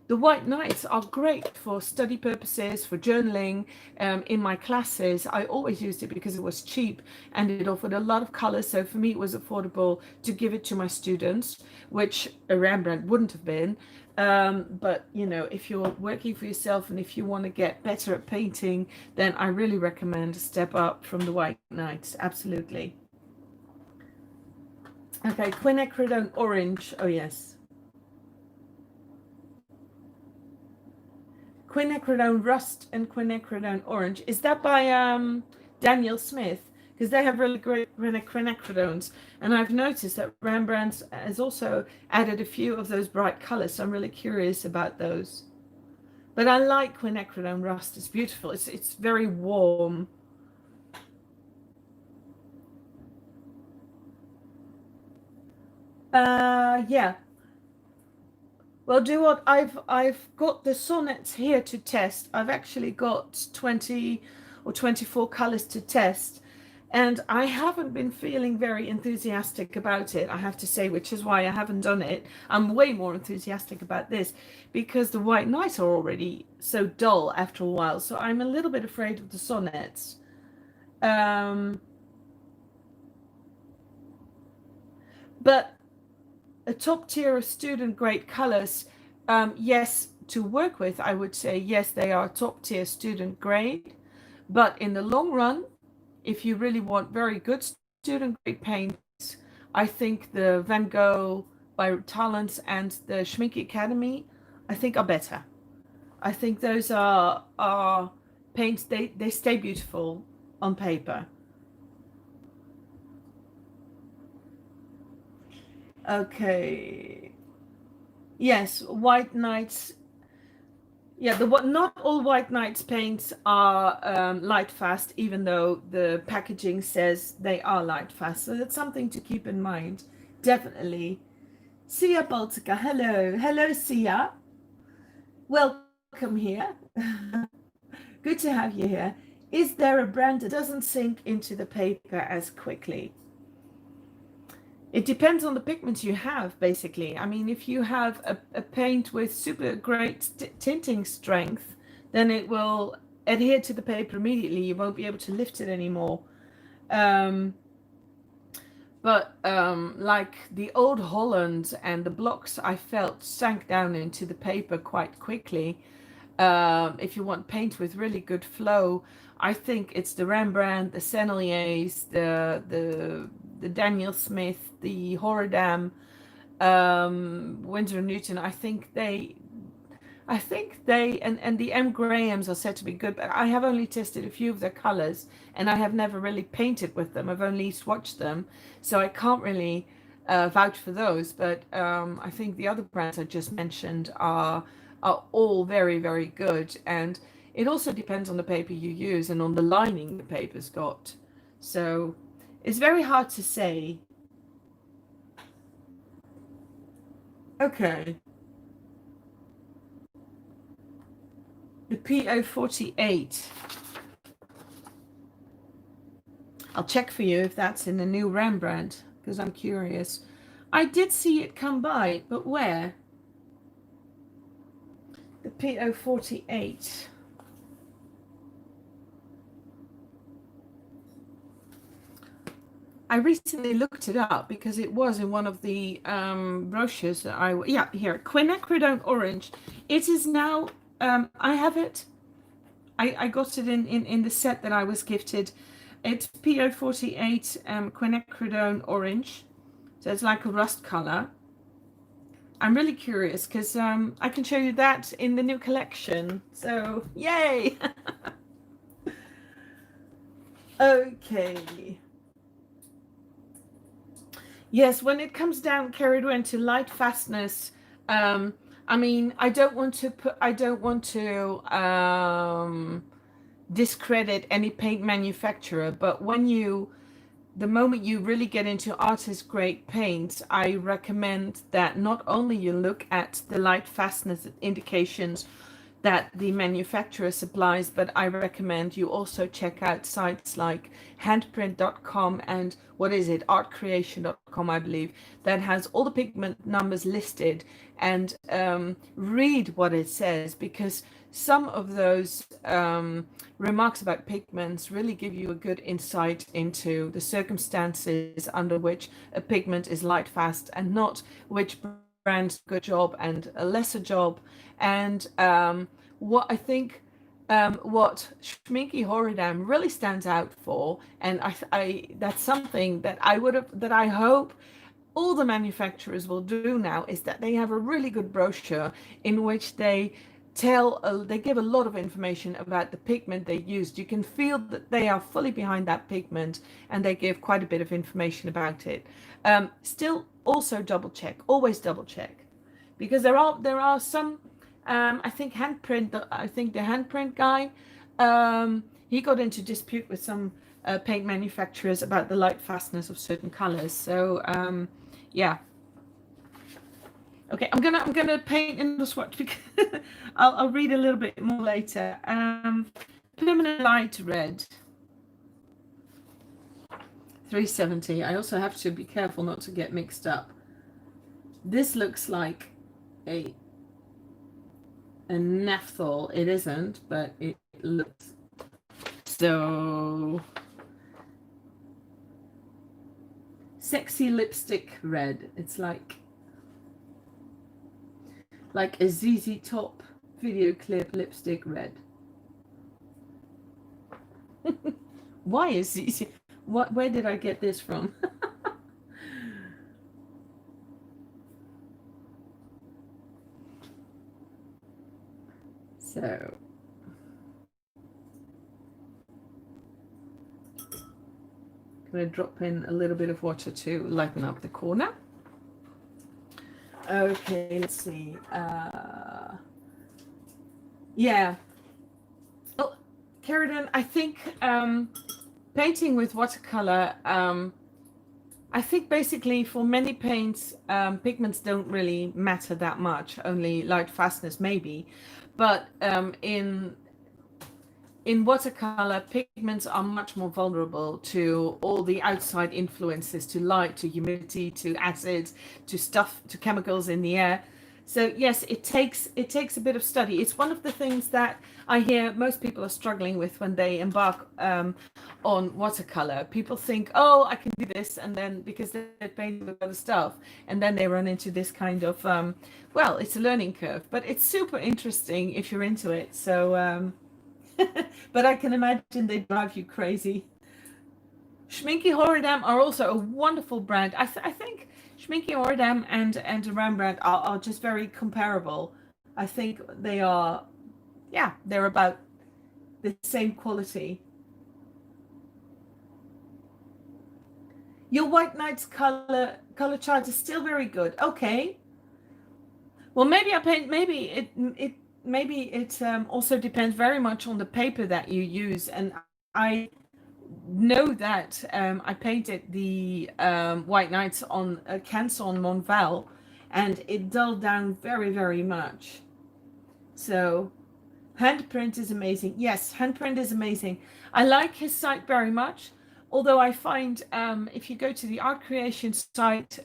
the White Knights are great for study purposes, for journaling. In my classes I always used it because it was cheap and it offered a lot of colors, so for me it was affordable to give it to my students, which a Rembrandt wouldn't have been. But if you're working for yourself and if you want to get better at painting, then I really recommend a step up from the White Knights. Absolutely. Okay, Quinacridone Orange. Oh yes, Quinacridone Rust and Quinacridone Orange. Is that by Daniel Smith? Because they have really great quinacridones, and I've noticed that Rembrandt has also added a few of those bright colors, so I'm really curious about those. But I like Quinacridone Rust. It's beautiful. It's very warm. Yeah. Well, do what I've got the sonnets here to test. I've actually got 20 or 24 colors to test, and I haven't been feeling very enthusiastic about it, I have to say, which is why I haven't done it. I'm way more enthusiastic about this because the White Knights are already so dull after a while, so I'm a little bit afraid of the sonnets. But a top tier of student grade colors, yes, to work with, I would say yes, they are top tier student grade. But in the long run, if you really want very good student grade paints, I think the Van Gogh by Talens and the Schmincke Academy, I think are better. I think those are paints, they stay beautiful on paper. Okay. Yes, White Knights. Yeah, the what not all White Knights paints are light fast, even though the packaging says they are light fast. So that's something to keep in mind. Definitely. Sia Baltica, hello. Hello, Sia. Welcome here. Good to have you here. Is there a brand that doesn't sink into the paper as quickly? It depends on the pigments you have, basically. I mean, if you have a paint with super great tinting strength, then it will adhere to the paper immediately. You won't be able to lift it anymore. But like the Old Holland and the blocks, I felt sank down into the paper quite quickly. If you want paint with really good flow, I think it's the Rembrandt, the Senneliers, the Daniel Smith, the Horadam, Winsor & Newton. I think I think they and the M. Grahams are said to be good, but I have only tested a few of their colors, and I have never really painted with them. I've only swatched them, so I can't really vouch for those. But I think the other brands I just mentioned are all very, very good, and it also depends on the paper you use and on the lining the paper's got. So it's very hard to say. Okay. The P048. I'll check for you if that's in the new Rembrandt, because I'm curious. I did see it come by, but where? The P048. I recently looked it up because it was in one of the brochures that yeah, here, Quinacridone Orange. It is now, I have it. I got it in the set that I was gifted. It's P048 Quinacridone Orange. So it's like a rust color. I'm really curious because I can show you that in the new collection. So, yay! Okay. Yes, when it comes down, carried away to light fastness, I mean, I don't want to discredit any paint manufacturer, but the moment you really get into artist grade paints, I recommend that not only you look at the light fastness indications that the manufacturer supplies, but I recommend you also check out sites like handprint.com and what is it, artcreation.com, I believe, that has all the pigment numbers listed, and read what it says, because some of those remarks about pigments really give you a good insight into the circumstances under which a pigment is light fast and not which brand's good job and a lesser job. And what I think what Schminky Horodam really stands out for, and I that's something that I hope all the manufacturers will do now, is that they have a really good brochure in which they give a lot of information about the pigment they used. You can feel that they are fully behind that pigment, and they give quite a bit of information about it. Still, also always double check, because there are some. I think the handprint guy, he got into dispute with some paint manufacturers about the light fastness of certain colors. So yeah. Okay, I'm gonna paint in the swatch because I'll read a little bit more later. Permanent light red, 370. I also have to be careful not to get mixed up. This looks like a naphthol. It isn't, but it looks so. Sexy lipstick red. It's like a ZZ Top video clip lipstick red. Why is ZZ? Where did I get this from? So I'm going to drop in a little bit of water to lighten up the corner. Okay, let's see. Yeah. Well, Sheridan, I think painting with watercolor, I think basically for many paints, pigments don't really matter that much, only light fastness maybe. But in watercolor, pigments are much more vulnerable to all the outside influences, to light, to humidity, to acids, to stuff, to chemicals in the air. So yes, it takes a bit of study. It's one of the things that I hear most people are struggling with when they embark on watercolor. People think, oh, I can do this, and then because they're painting with other stuff, and then they run into this kind of, well, it's a learning curve, but it's super interesting if you're into it. So, but I can imagine they drive you crazy. Schminky Horodam are also a wonderful brand. I think Schminky Horodam and Rembrandt are just very comparable. I think they are, yeah, they're about the same quality. Your White Knight's color chart is still very good. Okay. Well, maybe I paint. Maybe it also depends very much on the paper that you use. And I know that I painted the White Knights on a Canson Monval, and it dulled down very, very much. So handprint is amazing. Yes, handprint is amazing. I like his site very much. Although I find if you go to the art creation site,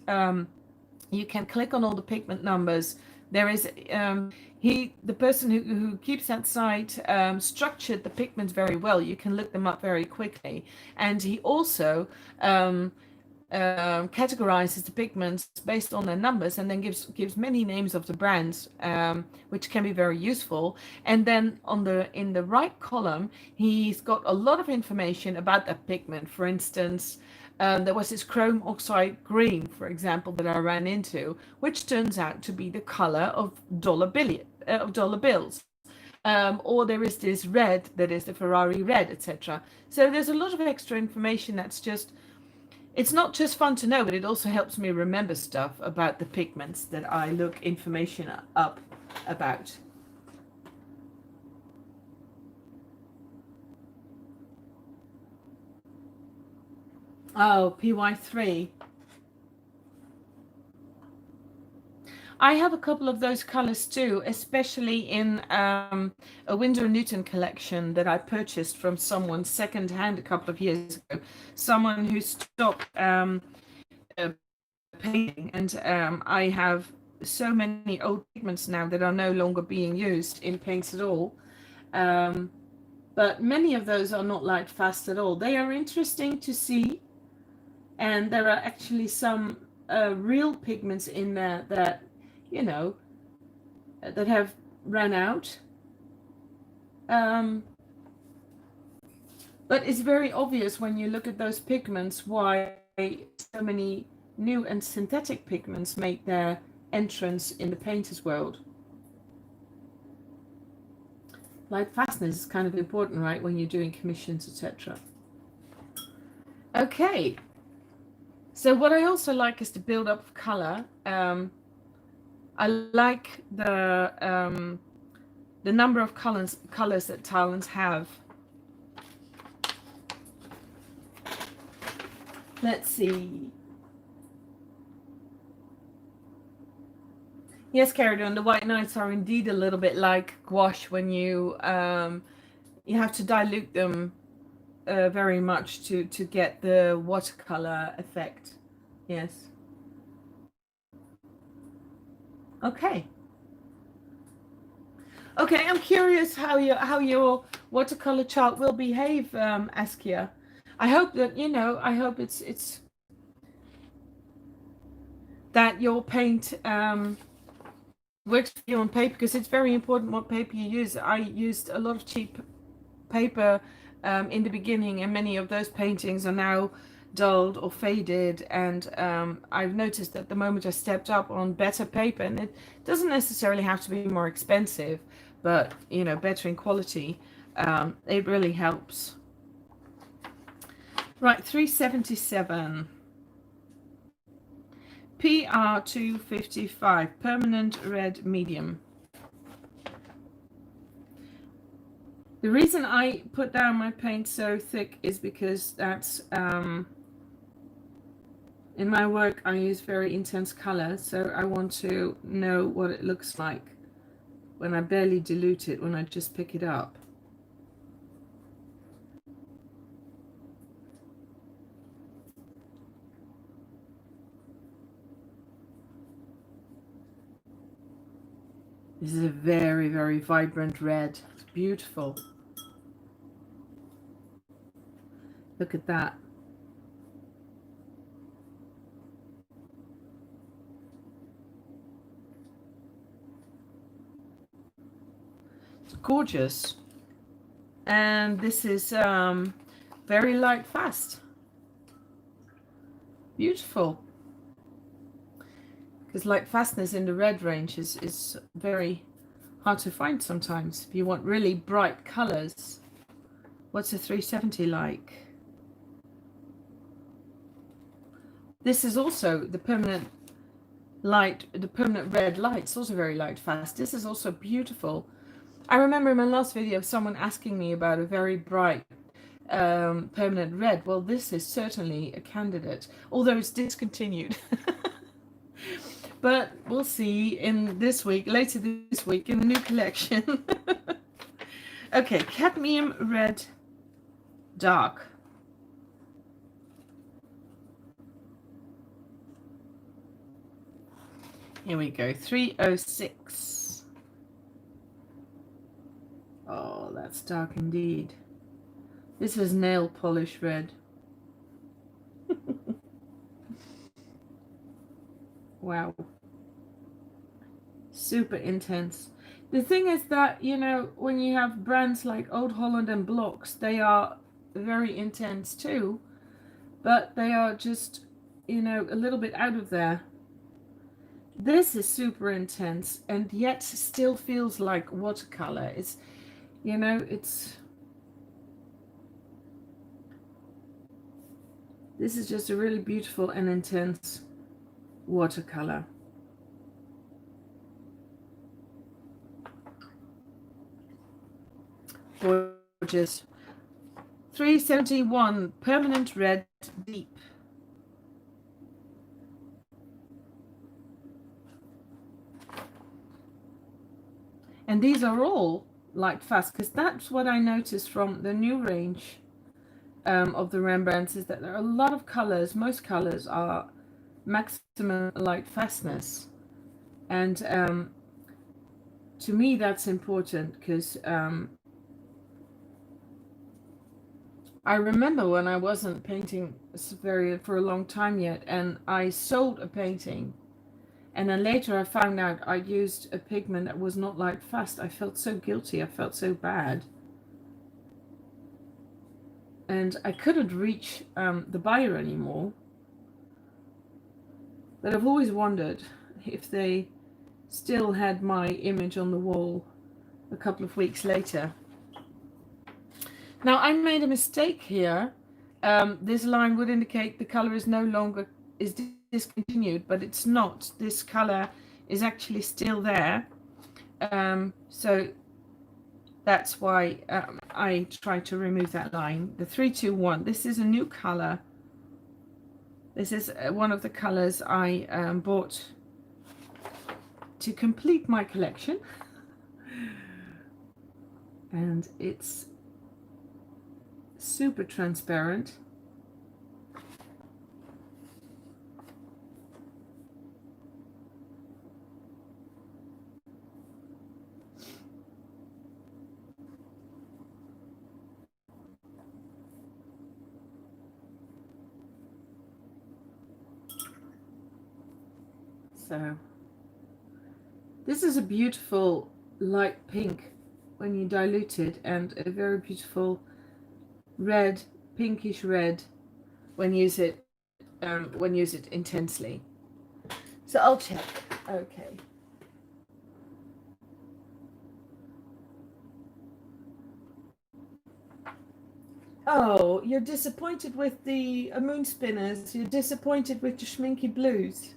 you can click on all the pigment numbers. There is the person who keeps that site structured the pigments very well. You can look them up very quickly, and he also categorizes the pigments based on their numbers, and then gives many names of the brands, which can be very useful. And then in the right column, he's got a lot of information about that pigment. For instance, there was this chrome oxide green, for example, that I ran into, which turns out to be the color of dollar bills. Or there is this red that is the Ferrari red, etc. So there's a lot of extra information that's just, it's not just fun to know, but it also helps me remember stuff about the pigments that I look information up about. Oh, PY3. I have a couple of those colors too, especially in a Winsor & Newton collection that I purchased from someone secondhand a couple of years ago. Someone who stopped painting, and I have so many old pigments now that are no longer being used in paints at all. But many of those are not light fast at all. They are interesting to see, and there are actually some real pigments in there that, you know, that have run out. But it's very obvious when you look at those pigments why so many new and synthetic pigments make their entrance in the painter's world. Light fastness is kind of important, right, when you're doing commissions, etc. Okay. So what I also like is the build-up of color. I like the number of colors that Talens have. Let's see. Yes, Caradon, the White Knights are indeed a little bit like gouache when you have to dilute them very much to get the watercolor effect. Yes. Okay. Okay, I'm curious how your watercolor chart will behave, Askia. I hope that, you know, I hope it's that your paint works for you on paper, because it's very important what paper you use. I used a lot of cheap paper in the beginning, and many of those paintings are now dulled or faded, and I've noticed that the moment I stepped up on better paper, and it doesn't necessarily have to be more expensive, but, you know, better in quality, it really helps. Right, 377. PR255, permanent red medium. The reason I put down my paint so thick is because that's in my work I use very intense color, so I want to know what it looks like when I barely dilute it, when I just pick it up. This is a very, very vibrant red. It's beautiful. Look at that. It's gorgeous. And this is very light fast. Beautiful. Because light fastness in the red range is very hard to find sometimes if you want really bright colors. What's a 370 like? This is also the permanent light, the permanent red light. It's also very light fast. This is also beautiful. I remember in my last video someone asking me about a very bright permanent red. Well, this is certainly a candidate, although it's discontinued. But we'll see in this week, later this week, in the new collection. Okay, Cadmium Red Dark. Here we go, 306. Oh, that's dark indeed. This is nail polish red. Wow. Super intense. The thing is that, you know, when you have brands like Old Holland and Blocks, they are very intense too, but they are just, you know, a little bit out of there. This is super intense and yet still feels like watercolor. It's, you know, it's, this is just a really beautiful and intense watercolor. Gorgeous. 371 permanent red deep. And these are all light fast, because that's what I noticed from the new range of the Rembrandts, is that there are a lot of colors. Most colors are maximum light fastness, and to me that's important, because I remember when I wasn't painting for a long time yet, and I sold a painting, and then later I found out I used a pigment that was not light fast. I felt so guilty. I felt so bad. And I couldn't reach the buyer anymore. But I've always wondered if they still had my image on the wall a couple of weeks later. Now, I made a mistake here. This line would indicate the color is no longer discontinued, but it's not. This color is actually still there, so that's why I tried to remove that line. The 321, this is a new color. This is one of the colors I bought to complete my collection, and it's super transparent. So this is a beautiful light pink when you dilute it, and a very beautiful red, pinkish red when use it intensely. So I'll check. Okay. Oh, you're disappointed with the moon spinners. You're disappointed with the Schminky Blues.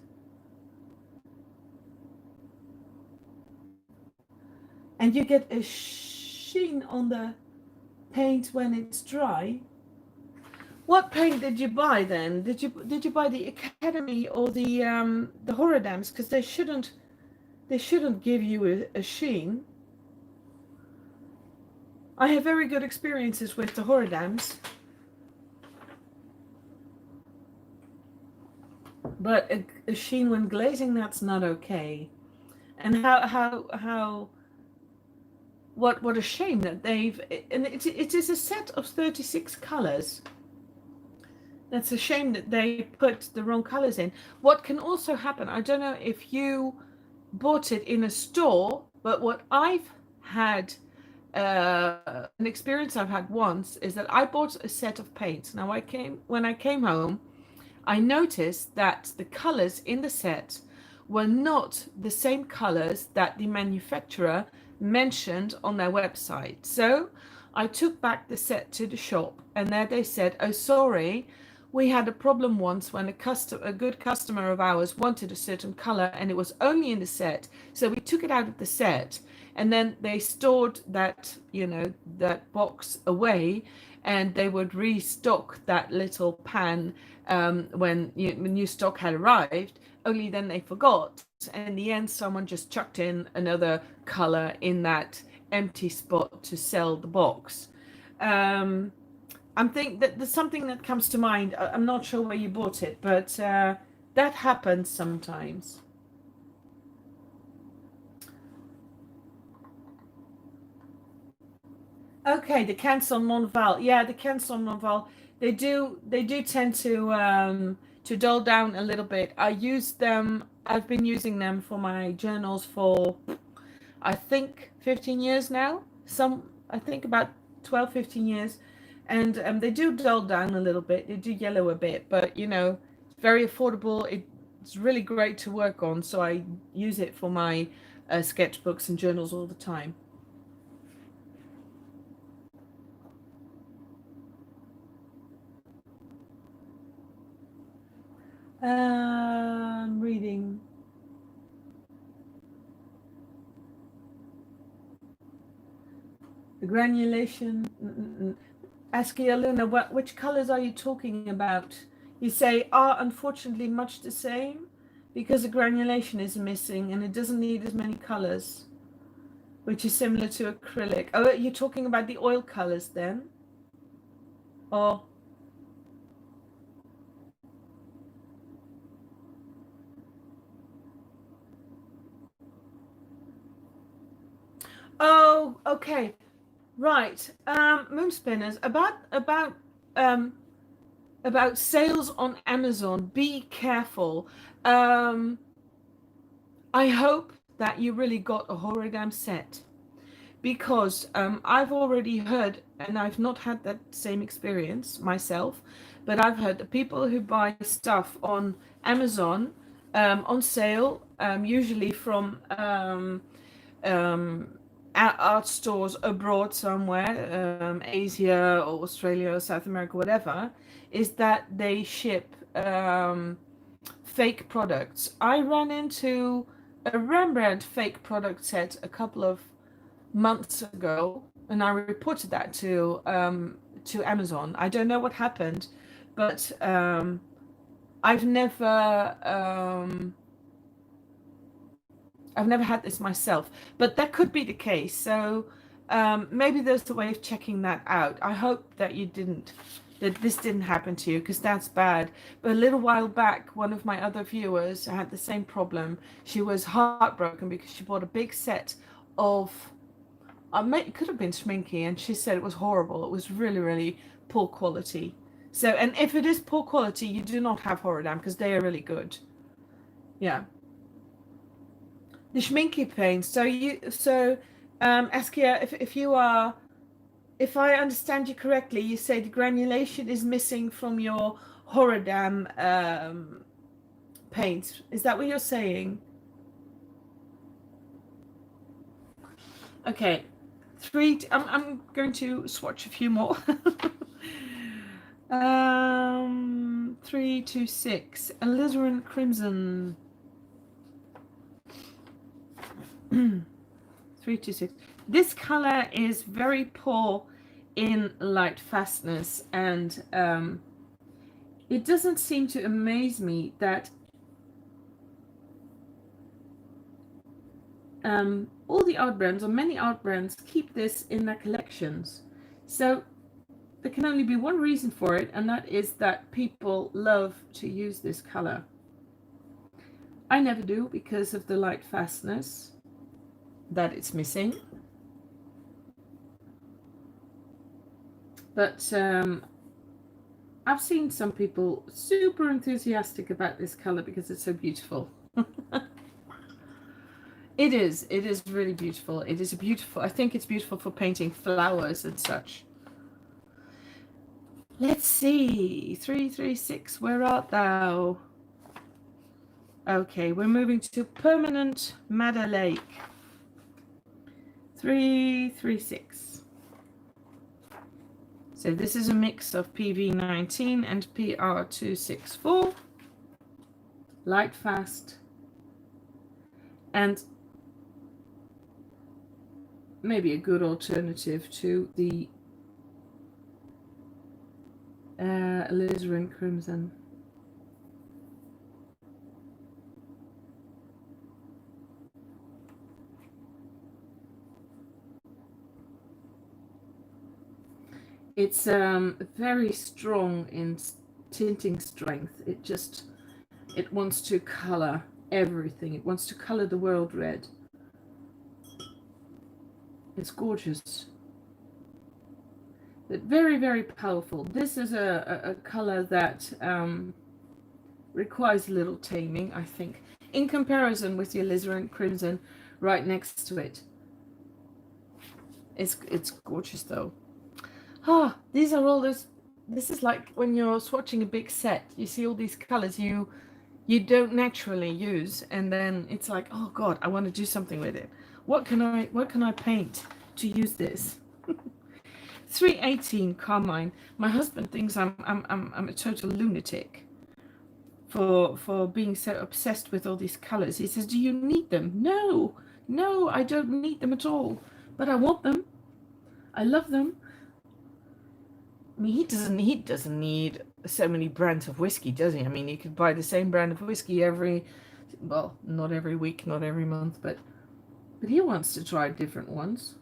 And you get a sheen on the paint when it's dry. What paint did you buy then? Did you buy the Academy or the Horodams? Because they shouldn't give you a sheen. I have very good experiences with the Horodams, but a sheen when glazing, that's not okay. And what a shame that they've, and it is a set of 36 colors. That's a shame that they put the wrong colors in. What can also happen, I don't know if you bought it in a store, but what I've had, an experience I've had once, is that I bought a set of paints. Now when I came home, I noticed that the colors in the set were not the same colors that the manufacturer mentioned on their website. So I took back the set to the shop, and there they said, oh, sorry, we had a problem once when a good customer of ours wanted a certain color and it was only in the set. So we took it out of the set, and then they stored that, you know, that box away, and they would restock that little pan when new stock had arrived, only then they forgot. And in the end, someone just chucked in another color in that empty spot to sell the box. I'm thinking that there's something that comes to mind. I'm not sure where you bought it, but that happens sometimes. Okay, the Canson non-val. Yeah, the Canson non-val. They do tend to dull down a little bit. I use them. I've been using them for my journals for, I think, 15 years now. I think about 12, 15 years. And they do dull down a little bit. They do yellow a bit, but you know, it's very affordable. It's really great to work on. So I use it for my sketchbooks and journals all the time. Reading. The granulation. Askia Luna, which colors are you talking about? You say are unfortunately much the same because the granulation is missing and it doesn't need as many colors, which is similar to acrylic. Oh, you're talking about the oil colors then? Or oh, okay. Right. Moon spinners. About sales on Amazon. Be careful. I hope that you really got a hologram set, because I've already heard, and I've not had that same experience myself, but I've heard that people who buy stuff on Amazon on sale, usually from art stores abroad somewhere, Asia or Australia or South America, whatever, is that they ship fake products. I ran into a Rembrandt fake product set a couple of months ago, and I reported that to Amazon. I don't know what happened, but I've never had this myself, but that could be the case. So maybe there's a way of checking that out. I hope that this didn't happen to you, because that's bad. But a little while back, one of my other viewers had the same problem. She was heartbroken because she bought a big set of, it could have been Schminky, and she said it was horrible. It was really, really poor quality. So, and if it is poor quality, you do not have Horodam, because they are really good. Yeah. The Schminky paint. Askia, if I understand you correctly, you say the granulation is missing from your Horodam paint. Is that what you're saying? Okay, I'm going to swatch a few more. 3, 2, 6. Alizarin Crimson. 3, 2, 6. This color is very poor in light fastness, and it doesn't seem to amaze me that all the art brands, or many art brands, keep this in their collections. So there can only be one reason for it, and that is that people love to use this color. I never do, because of the light fastness that it's missing. But I've seen some people super enthusiastic about this color because it's so beautiful. It is really beautiful. It is a beautiful, I think it's beautiful for painting flowers and such. Let's see, 336, where art thou? Okay, we're moving to Permanent Mada Lake. 336. So this is a mix of PV19 and PR264, light fast, and maybe a good alternative to the Alizarin Crimson. It's very strong in tinting strength. It wants to color everything. It wants to color the world red. It's gorgeous. But very, very powerful. This is a color that requires a little taming, I think, in comparison with the Alizarin Crimson right next to it. It's gorgeous though. Ah, these are all those. This is like when you're swatching a big set. You see all these colors you don't naturally use, and then it's like, oh God, I want to do something with it. What can I paint to use this? 318 Carmine. My husband thinks I'm a total lunatic for being so obsessed with all these colors. He says, "Do you need them?" No, I don't need them at all. But I want them. I love them. I mean, he doesn't need so many brands of whiskey, does he? I mean, you could buy the same brand of whiskey not every week, not every month, but he wants to try different ones.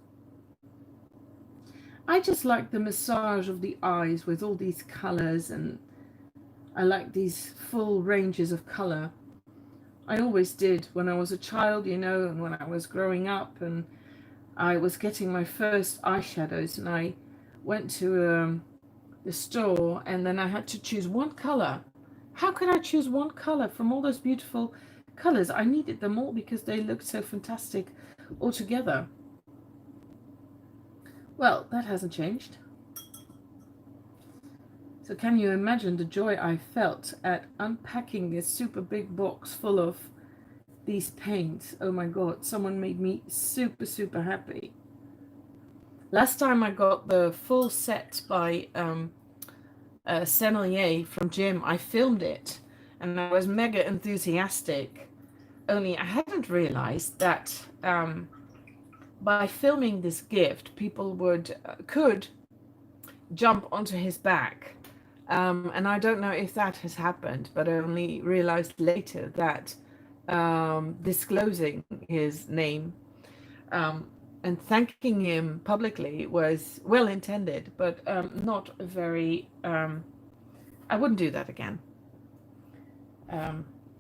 I just like the massage of the eyes with all these colors, and I like these full ranges of color. I always did when I was a child, you know, and when I was growing up, and I was getting my first eyeshadows, and I went to the store, and then I had to choose one color. How could I choose one color from all those beautiful colors? I needed them all because they looked so fantastic all together. Well, that hasn't changed. So can you imagine the joy I felt at unpacking this super big box full of these paints? Oh my God, someone made me super, super happy. Last time I got the full set by Sennelier from Jim, I filmed it and I was mega enthusiastic. Only I hadn't realized that by filming this gift, people could jump onto his back. And I don't know if that has happened, but I only realized later that disclosing his name and thanking him publicly was well intended, but not very, I wouldn't do that again.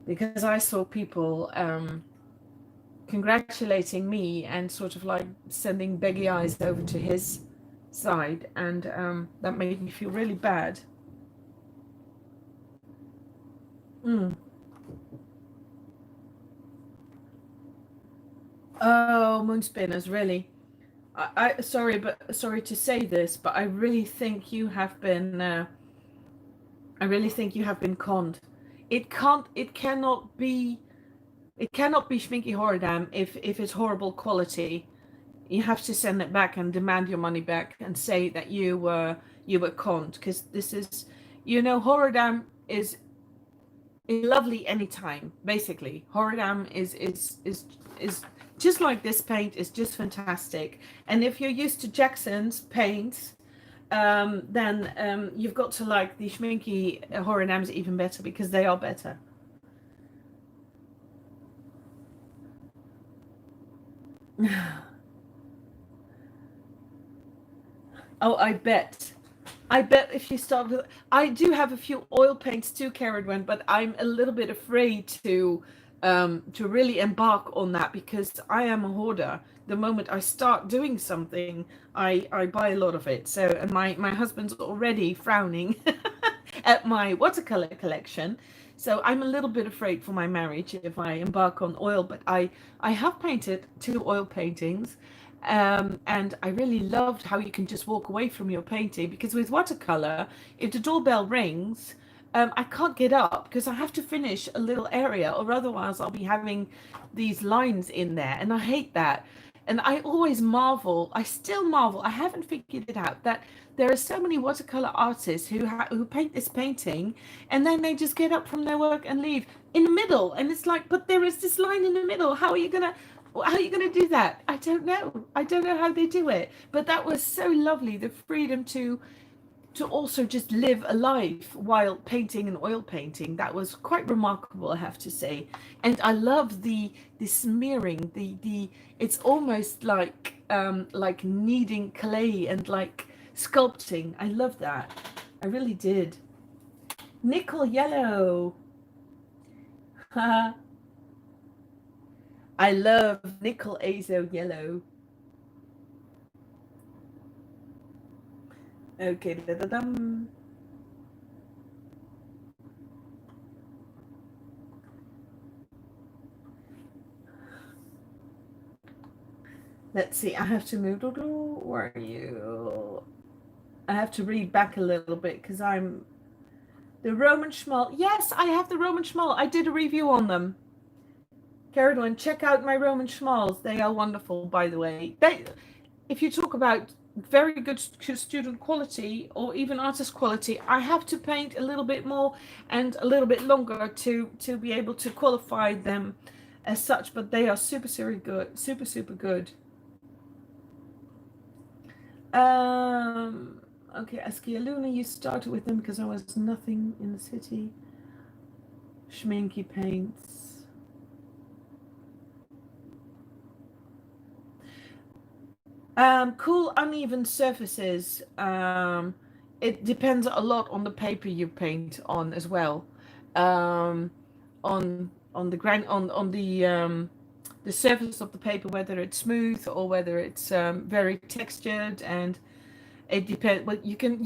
Because I saw people congratulating me and sort of like sending beggy eyes over to his side, and that made me feel really bad. Oh, moon spinners, really. I sorry to say this, but I really think you have been conned. It cannot be Schminky Horridam if it's horrible quality. You have to send it back and demand your money back and say that you were conned, because this is, you know, Horridam is lovely anytime. Basically, Horridam is just like this paint is just fantastic. And if you're used to Jackson's paints, then you've got to like the Schminky Horridams even better, because they are better. Oh, I bet if you start with, I do have a few oil paints too, Karen, but I'm a little bit afraid to really embark on that, because I am a hoarder. The moment I start doing something, I buy a lot of it. So, and my husband's already frowning at my watercolor collection. So I'm a little bit afraid for my marriage if I embark on oil, but I have painted 2 oil paintings. And I really loved how you can just walk away from your painting, because with watercolor, if the doorbell rings, I can't get up because I have to finish a little area, or otherwise I'll be having these lines in there, and I hate that. And I always marvel, I still marvel, I haven't figured it out, that there are so many watercolor artists who paint this painting and then they just get up from their work and leave in the middle. And it's like, but there is this line in the middle. How are you gonna do that? I don't know. I don't know how they do it. But that was so lovely, the freedom to also just live a life while painting and oil painting. That was quite remarkable, I have to say. And I love the smearing, the it's almost like kneading clay and like sculpting. I love that. I really did. Nickel yellow. I love nickel azo yellow. Okay, da-da-dum. Let's see, I have to move. Where are you? I have to read back a little bit because I'm the Roman Schmal. Yes, I have the Roman Schmal. I did a review on them. Caroline, check out my Roman Schmals. They are wonderful, by the way. If you talk about very good student quality or even artist quality, I have to paint a little bit more and a little bit longer to be able to qualify them as such, but they are super good, super good. Okay, Ascialuna, you started with them because I was nothing in the city. Schminky paints. Cool uneven surfaces. It depends a lot on the paper you paint on as well. On the surface of the paper, whether it's smooth or whether it's very textured, and it depends. Well, you can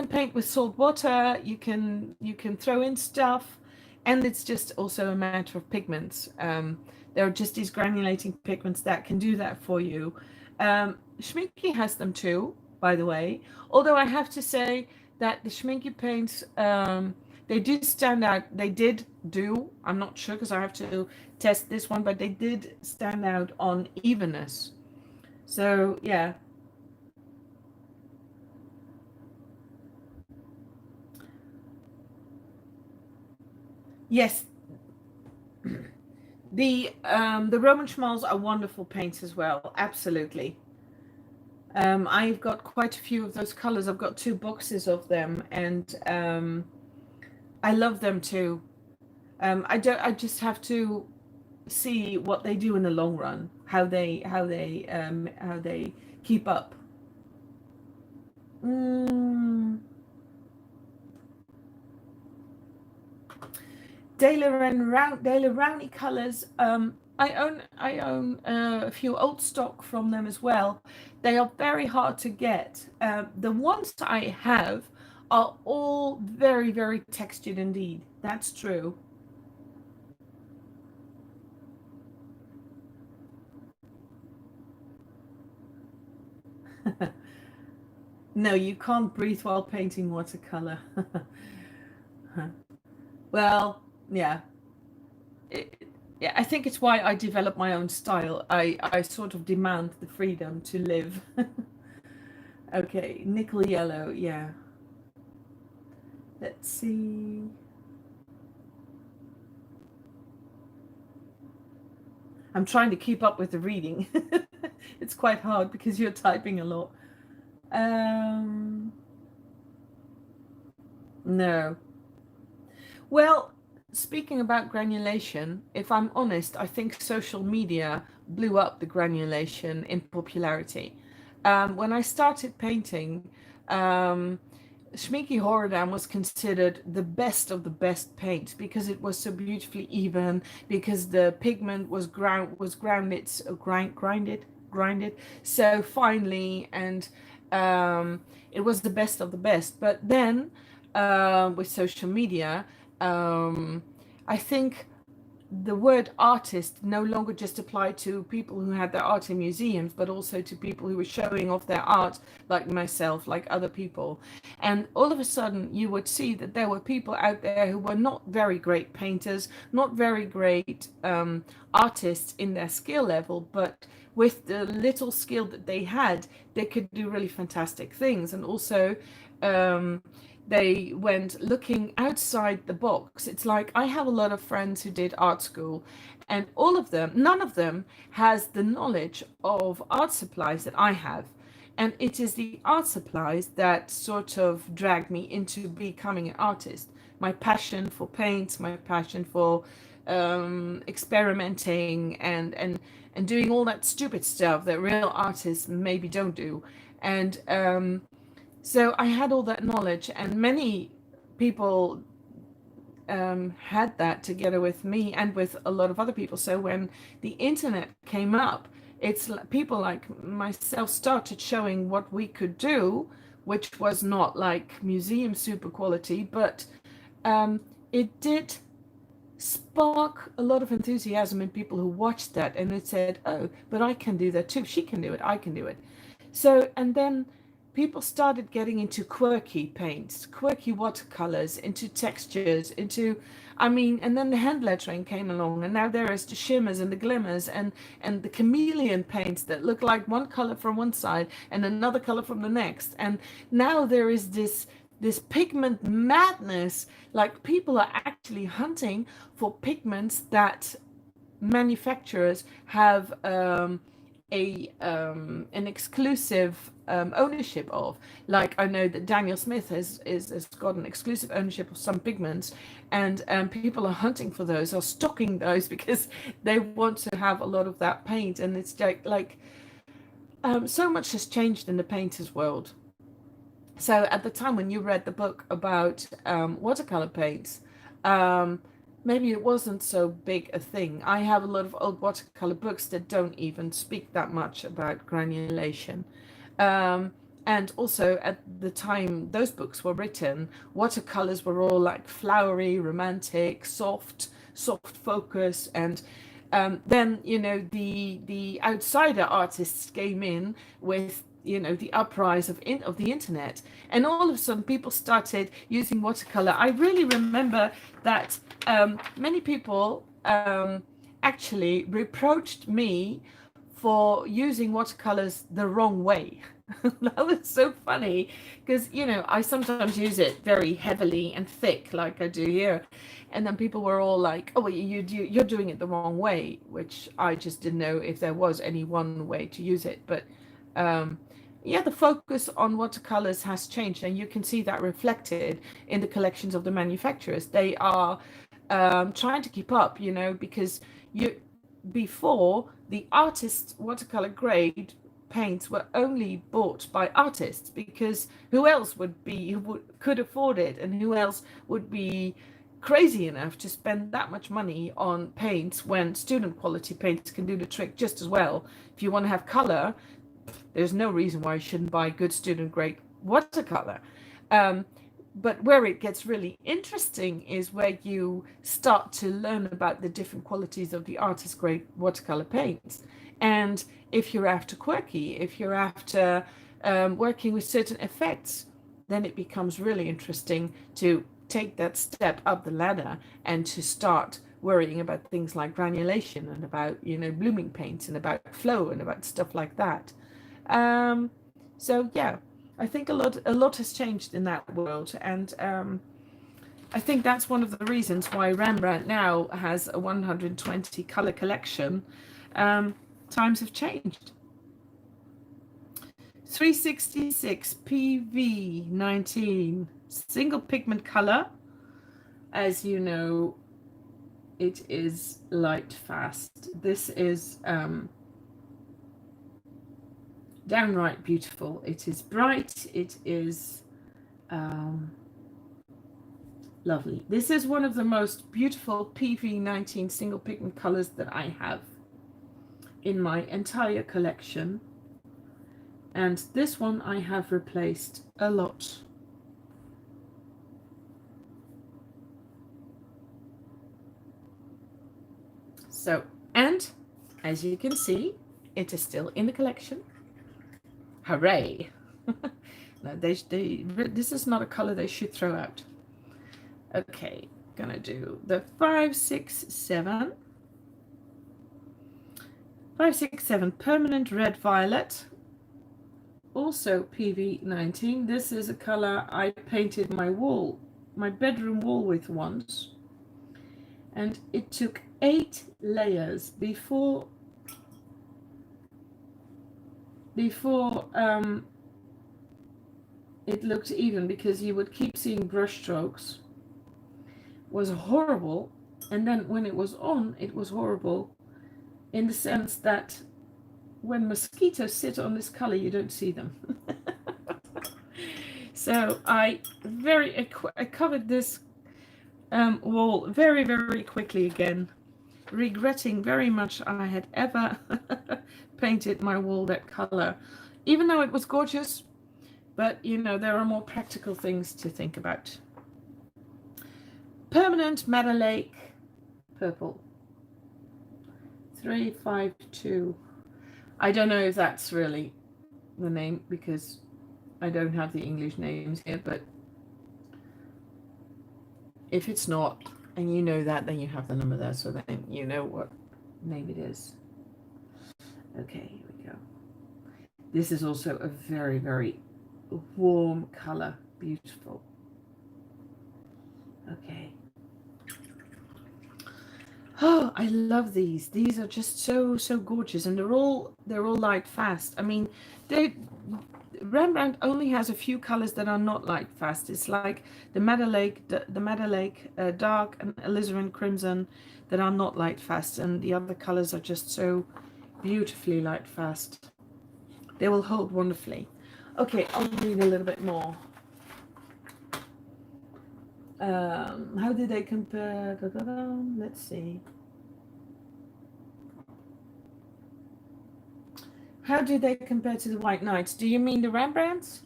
paint with salt water. You can throw in stuff, and it's just also a matter of pigments. There are just these granulating pigments that can do that for you. Schminky has them too, by the way. Although I have to say that the Schminky paints, they do stand out. They did do, I'm not sure because I have to test this one, but they did stand out on evenness. So, yeah. Yes. The Roman Schmals are wonderful paints as well. Absolutely. I've got quite a few of those colors. I've got 2 boxes of them, and I love them too. I just have to see what they do in the long run, how they keep up. Daler Rowney colors. I own a few old stock from them as well. They are very hard to get. The ones I have are all very textured indeed. That's true. No, you can't breathe while painting watercolor. Well, yeah. Yeah, I think it's why I develop my own style. I sort of demand the freedom to live. Okay, nickel yellow, yeah. Let's see. I'm trying to keep up with the reading. It's quite hard because you're typing a lot. No. Well, speaking about granulation, if I'm honest, I think social media blew up the granulation in popularity. When I started painting, Schminky Horadam was considered the best of the best paint because it was so beautifully even, because the pigment was grinded so finely, and it was the best of the best. But then with social media, I think the word artist no longer just applied to people who had their art in museums, but also to people who were showing off their art, like myself, like other people. And all of a sudden, you would see that there were people out there who were not very great painters, not very great artists in their skill level, but with the little skill that they had, they could do really fantastic things. And also, they went looking outside the box. It's like I have a lot of friends who did art school, and all of them, none of them has the knowledge of art supplies that I have. And it is the art supplies that sort of dragged me into becoming an artist. My passion for paints, my passion for experimenting and doing all that stupid stuff that real artists maybe don't do. And so I had all that knowledge, and many people had that together with me and with a lot of other people. So when the internet came up, it's people like myself started showing what we could do, which was not like museum super quality, but it did spark a lot of enthusiasm in people who watched that, and it said, oh, but I can do that too. She can do it. I can do it. So, and then people started getting into quirky paints, quirky watercolors, into textures, and then the hand lettering came along, and now there is the shimmers and the glimmers and the chameleon paints that look like one color from one side and another color from the next. And now there is this pigment madness, like people are actually hunting for pigments that manufacturers have an exclusive ownership of. Like I know that Daniel Smith has got an exclusive ownership of some pigments, and people are hunting for those, are stocking those because they want to have a lot of that paint. And it's like so much has changed in the painter's world. So at the time when you read the book about watercolor paints, maybe it wasn't so big a thing. I have a lot of old watercolor books that don't even speak that much about granulation. And also at the time those books were written, watercolors were all like flowery, romantic, soft focus. And then, the outsider artists came in with the uprise of the internet, and all of a sudden people started using watercolor. I really remember that many people actually reproached me for using watercolors the wrong way. That was so funny because I sometimes use it very heavily and thick like I do here, and then people were all like, oh well, you're doing it the wrong way, which I just didn't know if there was any one way to use it. But yeah, the focus on watercolors has changed, and you can see that reflected in the collections of the manufacturers. They are trying to keep up, because before the artists' watercolor grade paints were only bought by artists, because who else could afford it, and who else would be crazy enough to spend that much money on paints when student quality paints can do the trick just as well. If you want to have color, there's no reason why you shouldn't buy good student grade watercolor. But where it gets really interesting is where you start to learn about the different qualities of the artist grade watercolor paints. And if you're after quirky, if you're after working with certain effects, then it becomes really interesting to take that step up the ladder and to start worrying about things like granulation and about blooming paints and about flow and about stuff like that. So yeah, I think a lot has changed in that world, and I think that's one of the reasons why Rembrandt now has a 120 color collection. Times have changed. 366 PV19 single pigment color. As you know, it is light fast. This is downright beautiful. It is bright. It is lovely. This is one of the most beautiful PV19 single pigment colors that I have in my entire collection. And this one I have replaced a lot. So, and as you can see, it is still in the collection. Hooray! No, this is not a color they should throw out. Okay, gonna do the 567. 567 Permanent Red Violet. Also PV19. This is a color I painted my wall, my bedroom wall with once. And it took 8 layers before it looked even, because you would keep seeing brush strokes. It was horrible. And then when it was on, it was horrible in the sense that when mosquitoes sit on this color, you don't see them. So I covered this wall very, very quickly again, regretting very much I had ever painted my wall that color, even though it was gorgeous. But you know, there are more practical things to think about. Permanent Meadow Lake Purple. 352. I don't know if that's really the name, because I don't have the English names here, but if it's not, and you know that, then you have the number there, so then you know what name it is. Okay, here we go. This is also a very, very warm color. Beautiful. Okay. Oh, I love these. These are just so gorgeous, and they're all light fast. I mean, Rembrandt only has a few colors that are not light fast. It's like the Meadow Lake, the Meadow Lake Dark, and Alizarin Crimson that are not light fast, and the other colors are just so beautifully light fast. They will hold wonderfully. Okay, I'll read a little bit more. How did they compare? Let's see. How do they compare to the White Knights? Do you mean the Rembrandts?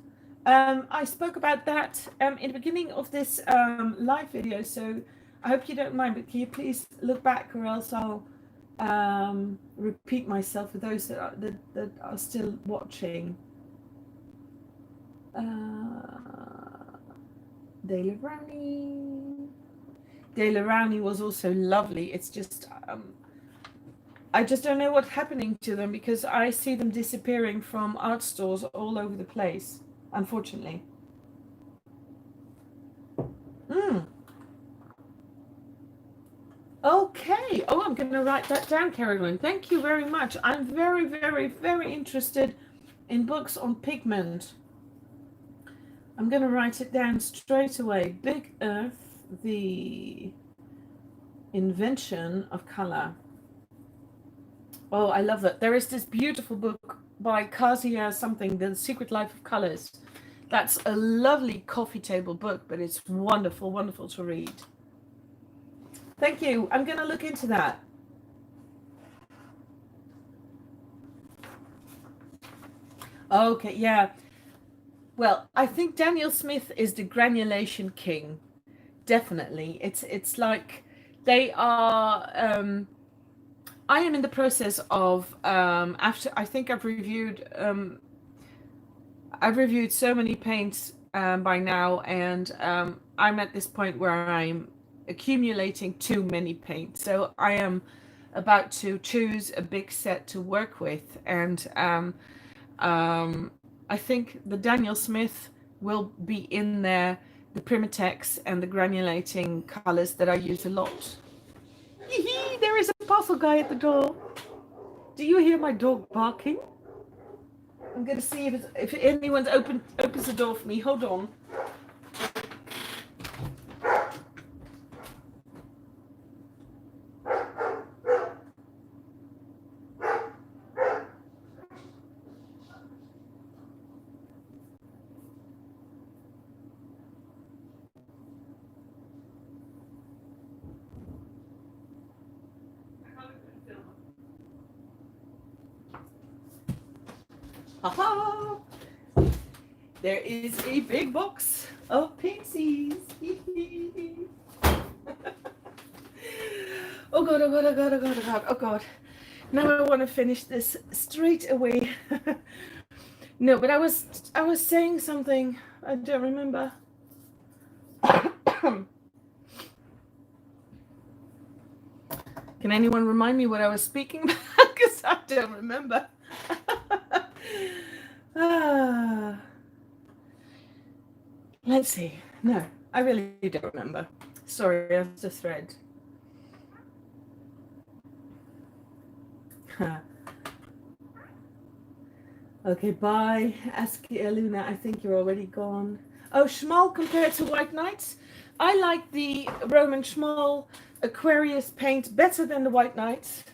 I spoke about that in the beginning of this live video, so I hope you don't mind, but can you please look back, or else I'll repeat myself for those that are still watching. Alizarin was also lovely. It's just I just don't know what's happening to them, because I see them disappearing from art stores all over the place, unfortunately. Okay. Oh, I'm going to write that down, Carolyn. Thank you very much. I'm very, very, very interested in books on pigment. I'm going to write it down straight away. Big Earth, the Invention of Color. Oh, I love that. There is this beautiful book by Kasia something, The Secret Life of Colors. That's a lovely coffee table book, but it's wonderful, wonderful to read. Thank you. I'm going to look into that. Okay, yeah. Well, I think Daniel Smith is the granulation king. Definitely. It's like they are... I am in the process of after I think I've reviewed so many paints by now, and I'm at this point where I'm accumulating too many paints. So I am about to choose a big set to work with, and I think the Daniel Smith will be in there, the Primitex and the granulating colors that I use a lot. There is a parcel guy at the door. Do you hear my dog barking? I'm going to see if anyone's opens the door for me. Hold on. Haha! There is a big box of pinksies. Oh God, oh God, oh God, oh God, oh God, oh God. Now I want to finish this straight away. No, but I was saying something. I don't remember. Can anyone remind me what I was speaking about? Because I don't remember. Let's see. No, I really don't remember. Sorry, I was a thread. Okay, bye. Aski Luna, I think you're already gone. Oh, Schmal compared to White Knights. I like the Roman Schmal Aquarius paint better than the White Knights.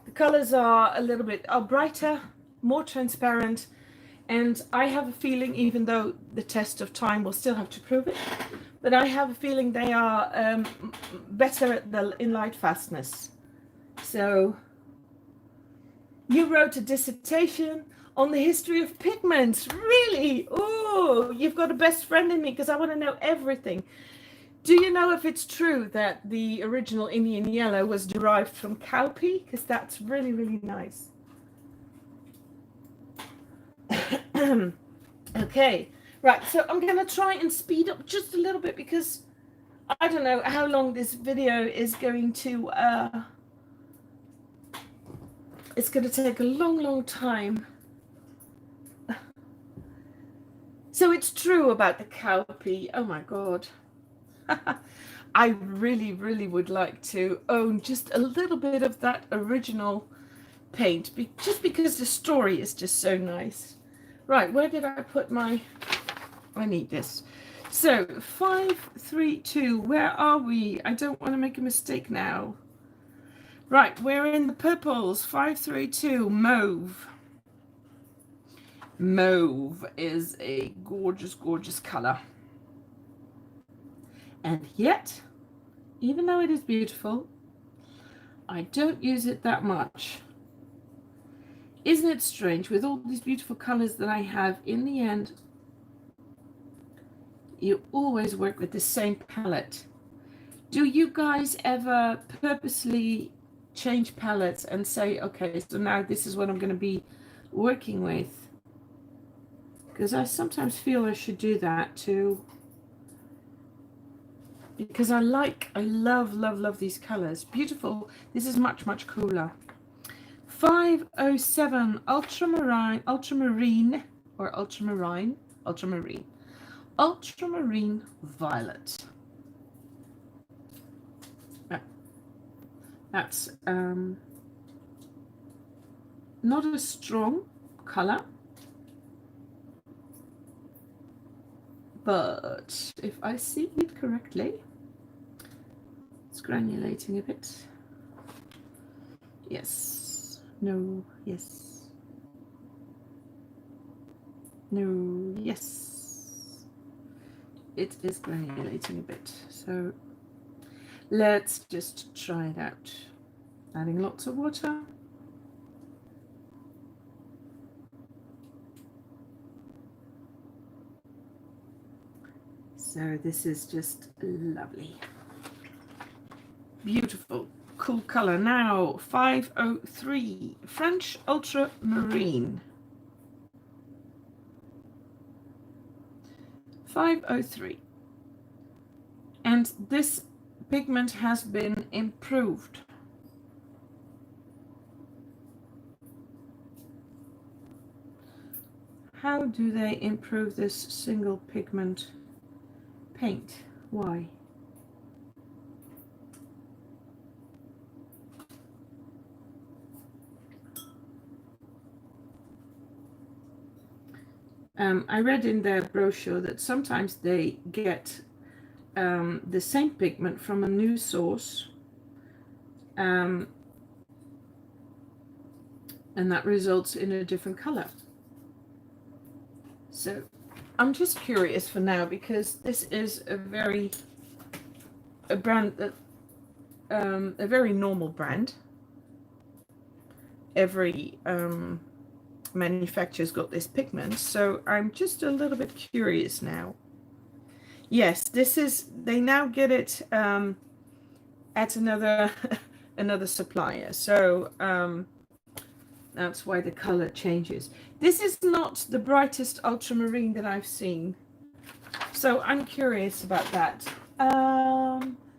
The colors are a little bit brighter, more transparent, and I have a feeling, even though the test of time will still have to prove it, but I have a feeling they are better at in light fastness. So, you wrote a dissertation on the history of pigments. Really? Oh, you've got a best friend in me because I want to know everything. Do you know if it's true that the original Indian yellow was derived from cowpea? Because that's really, really nice. Okay, right, so I'm going to try and speed up just a little bit because I don't know how long this video is going to... it's going to take a long, long time. So it's true about the cowpea. Oh my God. I really, really would like to own just a little bit of that original paint, just because the story is just so nice. Right, where did I put my... I need this. So 5, 3, 2, where are we? I don't want to make a mistake now. Right, we're in the purples. 5, 3, 2, mauve. Mauve is a gorgeous, gorgeous color. And yet, even though it is beautiful, I don't use it that much. Isn't it strange, with all these beautiful colors that I have, in the end, you always work with the same palette. Do you guys ever purposely change palettes and say, okay, so now this is what I'm going to be working with? Because I sometimes feel I should do that too. Because I love, love, love these colors. Beautiful. This is much, much cooler. 507 ultramarine, ultramarine violet. That's not a strong color, but if I see it correctly, it's granulating a bit. Yes, no, yes, no, yes. It is granulating a bit, so let's just try it out. Adding lots of water. So this is just lovely. Beautiful, cool color. Now 503 French Ultramarine. 503. And this pigment has been improved. How do they improve this single pigment paint? Why? I read in their brochure that sometimes they get the same pigment from a new source, and that results in a different color. So I'm just curious for now, because this is a very normal brand. Every manufacturer's got this pigment, so I'm just a little bit curious now. Yes, this is, they now get it at another another supplier. So that's why the color changes. This is not the brightest ultramarine that I've seen. So I'm curious about that.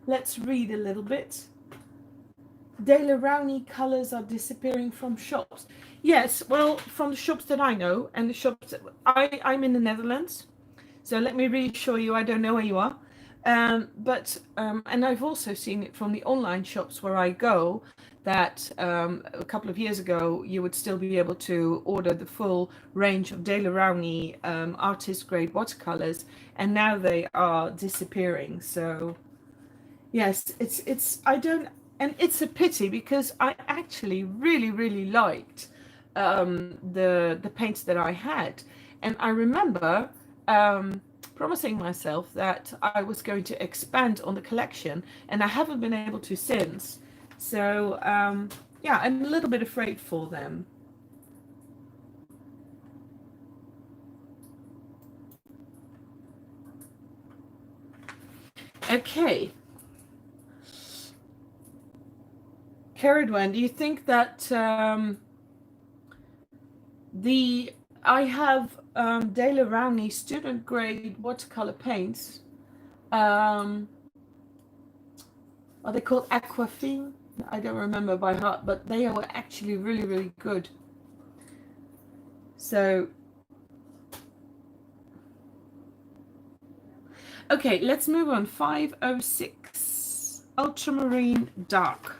Let's read a little bit. Daler-Rowney colors are disappearing from shops. Yes, well, from the shops that I know, and the shops that I'm in the Netherlands. So let me reassure you, I don't know where you are. And I've also seen it from the online shops where I go, that a couple of years ago, you would still be able to order the full range of Daler-Rowney artist grade watercolors, and now they are disappearing. So yes, and it's a pity because I actually really liked the paints that I had, and I remember promising myself that I was going to expand on the collection, and I haven't been able to since. So yeah, I'm a little bit afraid for them. Okay. Caradwan, do you think that I have Daler-Rowney student grade watercolor paints? Are they called Aquafine? I don't remember by heart, but they were actually really good. So okay, let's move on. 506 Ultramarine Dark.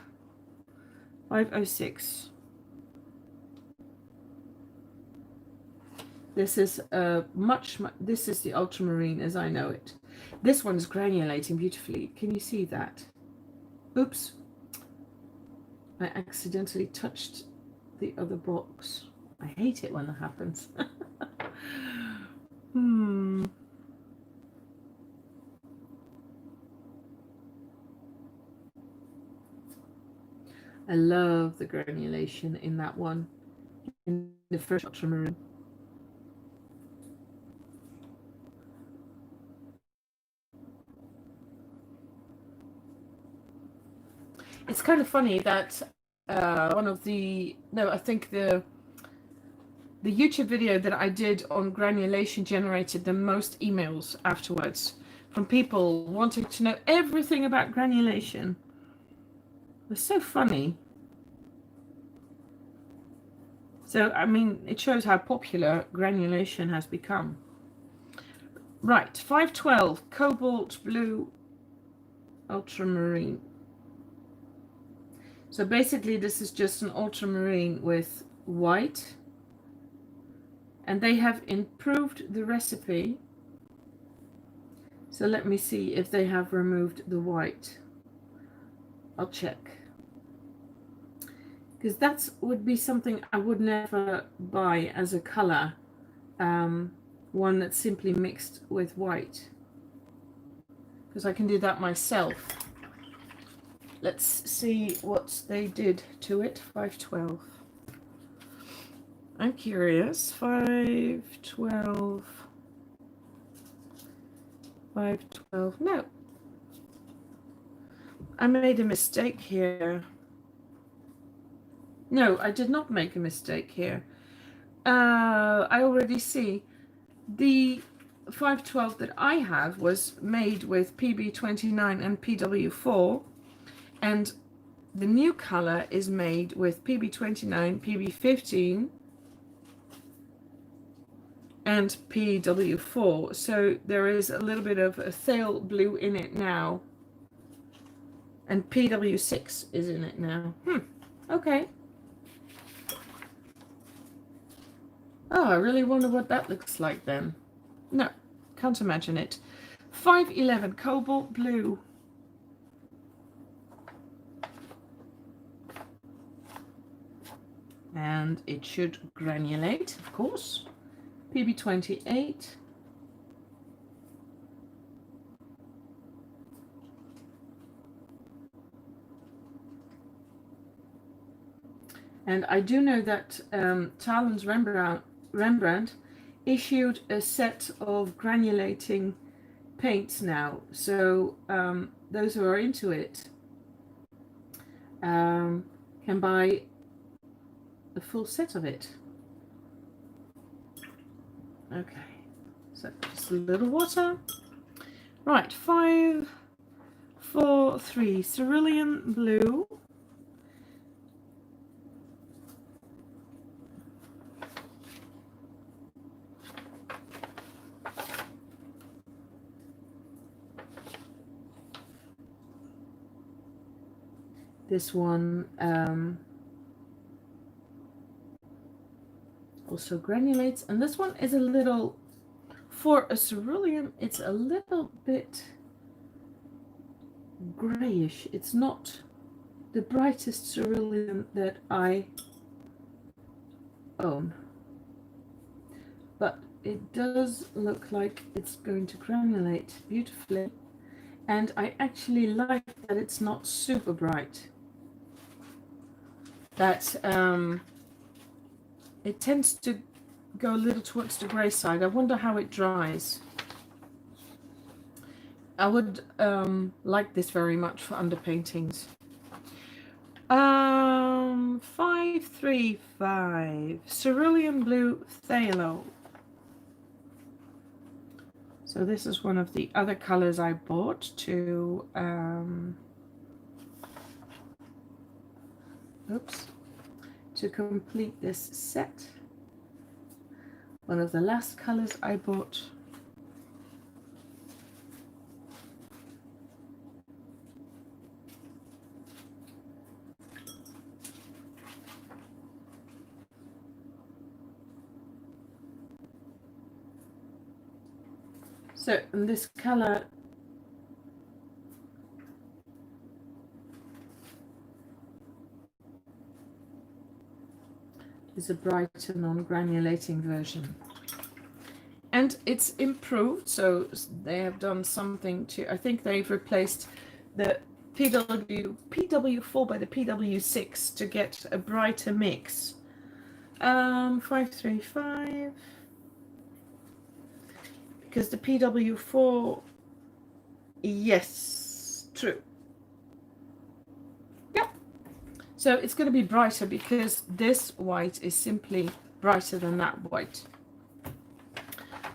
506. This is this is the ultramarine as I know it. This one's granulating beautifully. Can you see that? Oops. I accidentally touched the other box. I hate it when that happens. I love the granulation in that one, in the first ultramarine. It's kind of funny that I think the YouTube video that I did on granulation generated the most emails afterwards from people wanting to know everything about granulation. It's so funny. So, I mean, it shows how popular granulation has become. Right, 512 Cobalt Blue Ultramarine. So basically this is just an ultramarine with white, and they have improved the recipe. So let me see if they have removed the white. I'll check, because that would be something I would never buy as a color, one that's simply mixed with white, because I can do that myself. Let's see what they did to it. 512. I'm curious. 512. 512. No. I made a mistake here. No, I did not make a mistake here. I already see. The 512 that I have was made with PB29 and PW4. And the new color is made with PB29, PB15, and PW4. So there is a little bit of a phthalo blue in it now. And PW6 is in it now. Okay. Oh, I really wonder what that looks like then. No, can't imagine it. 511 Cobalt Blue. And it should granulate, of course. PB28. And I do know that Talens Rembrandt issued a set of granulating paints now. So those who are into it, can buy the full set of it. Okay, so just a little water. Right, 5, 4, 3, Cerulean Blue. This one also granulates, and this one is a little, for a cerulean, it's a little bit grayish. It's not the brightest cerulean that I own, but it does look like it's going to granulate beautifully, and I actually like that it's not super bright. That it tends to go a little towards the grey side. I wonder how it dries. I would like this very much for underpaintings. 535 Cerulean Blue Phthalo. So this is one of the other colors I bought to to complete this set. One of the last colors I bought. So in this color is a brighter non-granulating version, and it's improved. So they have done something to, I think they've replaced the PW4 by the PW6 to get a brighter mix. 535, because the PW4, yes, true. So it's going to be brighter because this white is simply brighter than that white.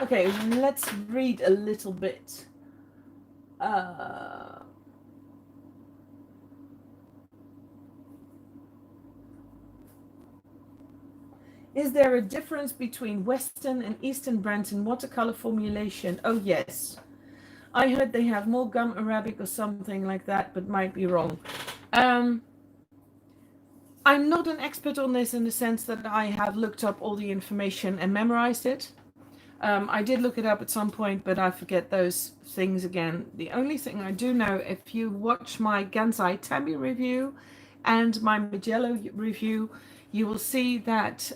Okay, let's read a little bit. Is there a difference between Western and Eastern brands in watercolor formulation? Oh, yes. I heard they have more gum arabic or something like that, but might be wrong. I'm not an expert on this in the sense that I have looked up all the information and memorized it. I did look it up at some point, but I forget those things again. The only thing I do know, if you watch my Gansai Tammy review and my Yellow review, you will see that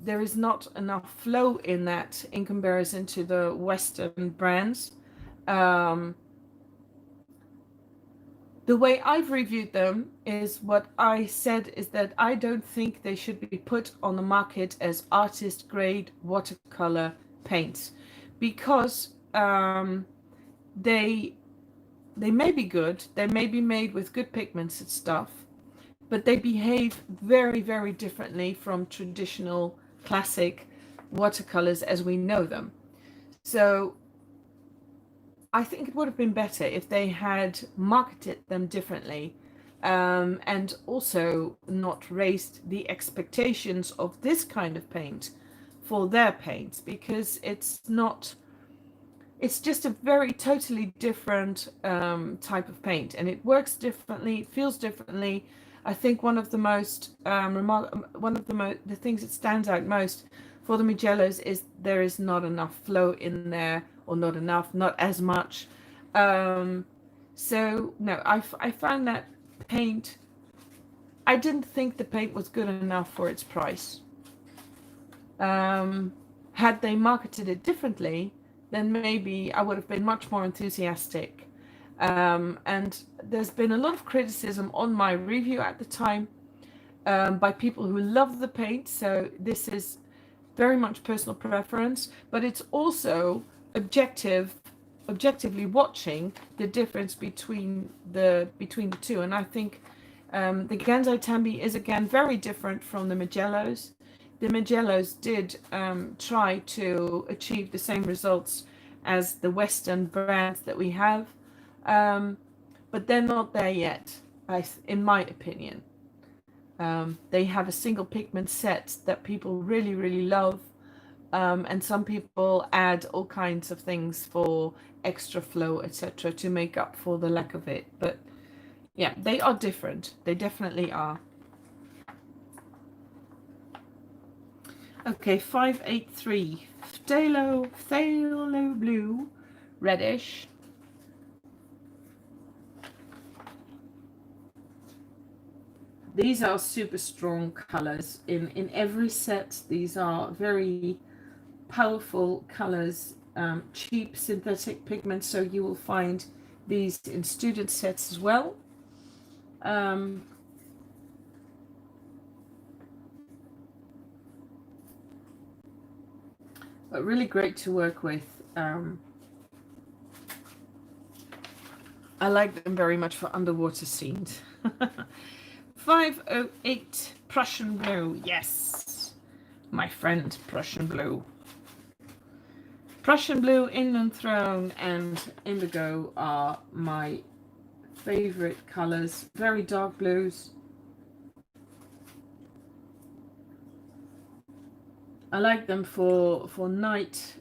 there is not enough flow in that in comparison to the Western brands. The way I've reviewed them is what I said is that I don't think they should be put on the market as artist grade watercolor paints, because they may be good, they may be made with good pigments and stuff, but they behave very, very differently from traditional classic watercolors as we know them. So I think it would have been better if they had marketed them differently, and also not raised the expectations of this kind of paint for their paints, because it's just a very totally different type of paint, and it works differently, feels differently. I think one of the most the things that stands out most for the Mugellos is there is not enough flow in there, or not enough, not as much. So no, I found that paint, I didn't think the paint was good enough for its price. Had they marketed it differently, then maybe I would have been much more enthusiastic. And there's been a lot of criticism on my review at the time by people who love the paint. So this is very much personal preference, but it's also objective objectively watching the difference between the two, and I think the Genzo Tambi is again very different from the Magellos. The Magellos did try to achieve the same results as the Western brands that we have, but they're not there yet, in my opinion. They have a single pigment set that people really, really love, and some people add all kinds of things for extra flow, etc., to make up for the lack of it. But yeah, they are different. They definitely are. Okay, 583. Phthalo blue, reddish. These are super strong colors. In every set, these are very powerful colors, cheap synthetic pigments, so you will find these in student sets as well. But really great to work with. I like them very much for underwater scenes. 508 Prussian Blue. Yes, my friend Prussian Blue. Prussian Blue, Inland Throne, and Indigo are my favorite colors. Very dark blues. I like them for night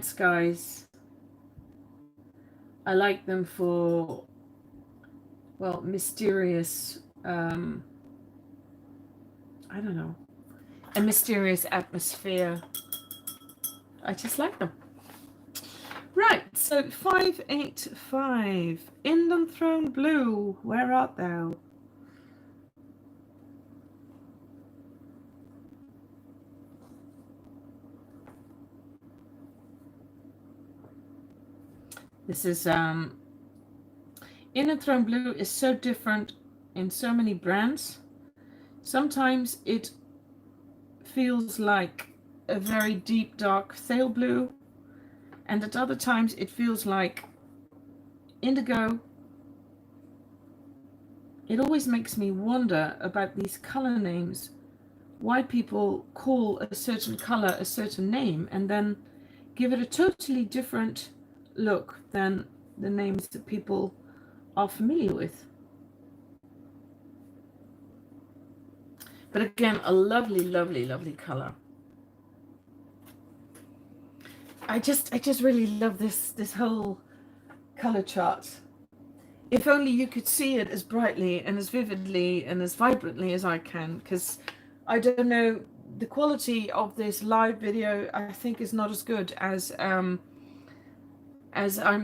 skies. I like them for, well, mysterious, I don't know, a mysterious atmosphere. I just like them. Right, so 585, Inland Throne Blue, where art thou? This is Inland Throne Blue is so different in so many brands. Sometimes it feels like a very deep dark phthalo blue, and at other times it feels like indigo. It always makes me wonder about these color names, why people call a certain color a certain name and then give it a totally different look than the names that people are familiar with. But again, a lovely, lovely, lovely color. I just really love this whole color chart. If only you could see it as brightly and as vividly and as vibrantly as I can, because I don't know, the quality of this live video I think is not as good as I'm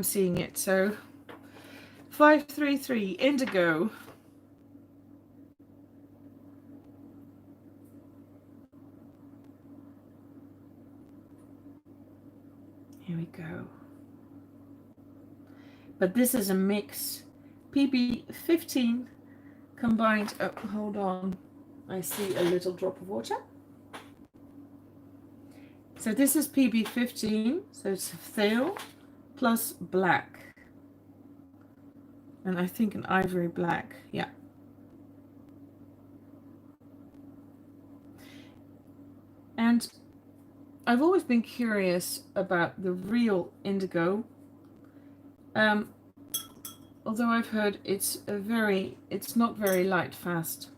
seeing it. So 533 Indigo. Here we go. But this is a mix. PB15 combined, oh, hold on, I see a little drop of water. So this is PB15, so it's phthalo plus black. And I think an ivory black, yeah. And I've always been curious about the real indigo. Although I've heard it's not very light fast.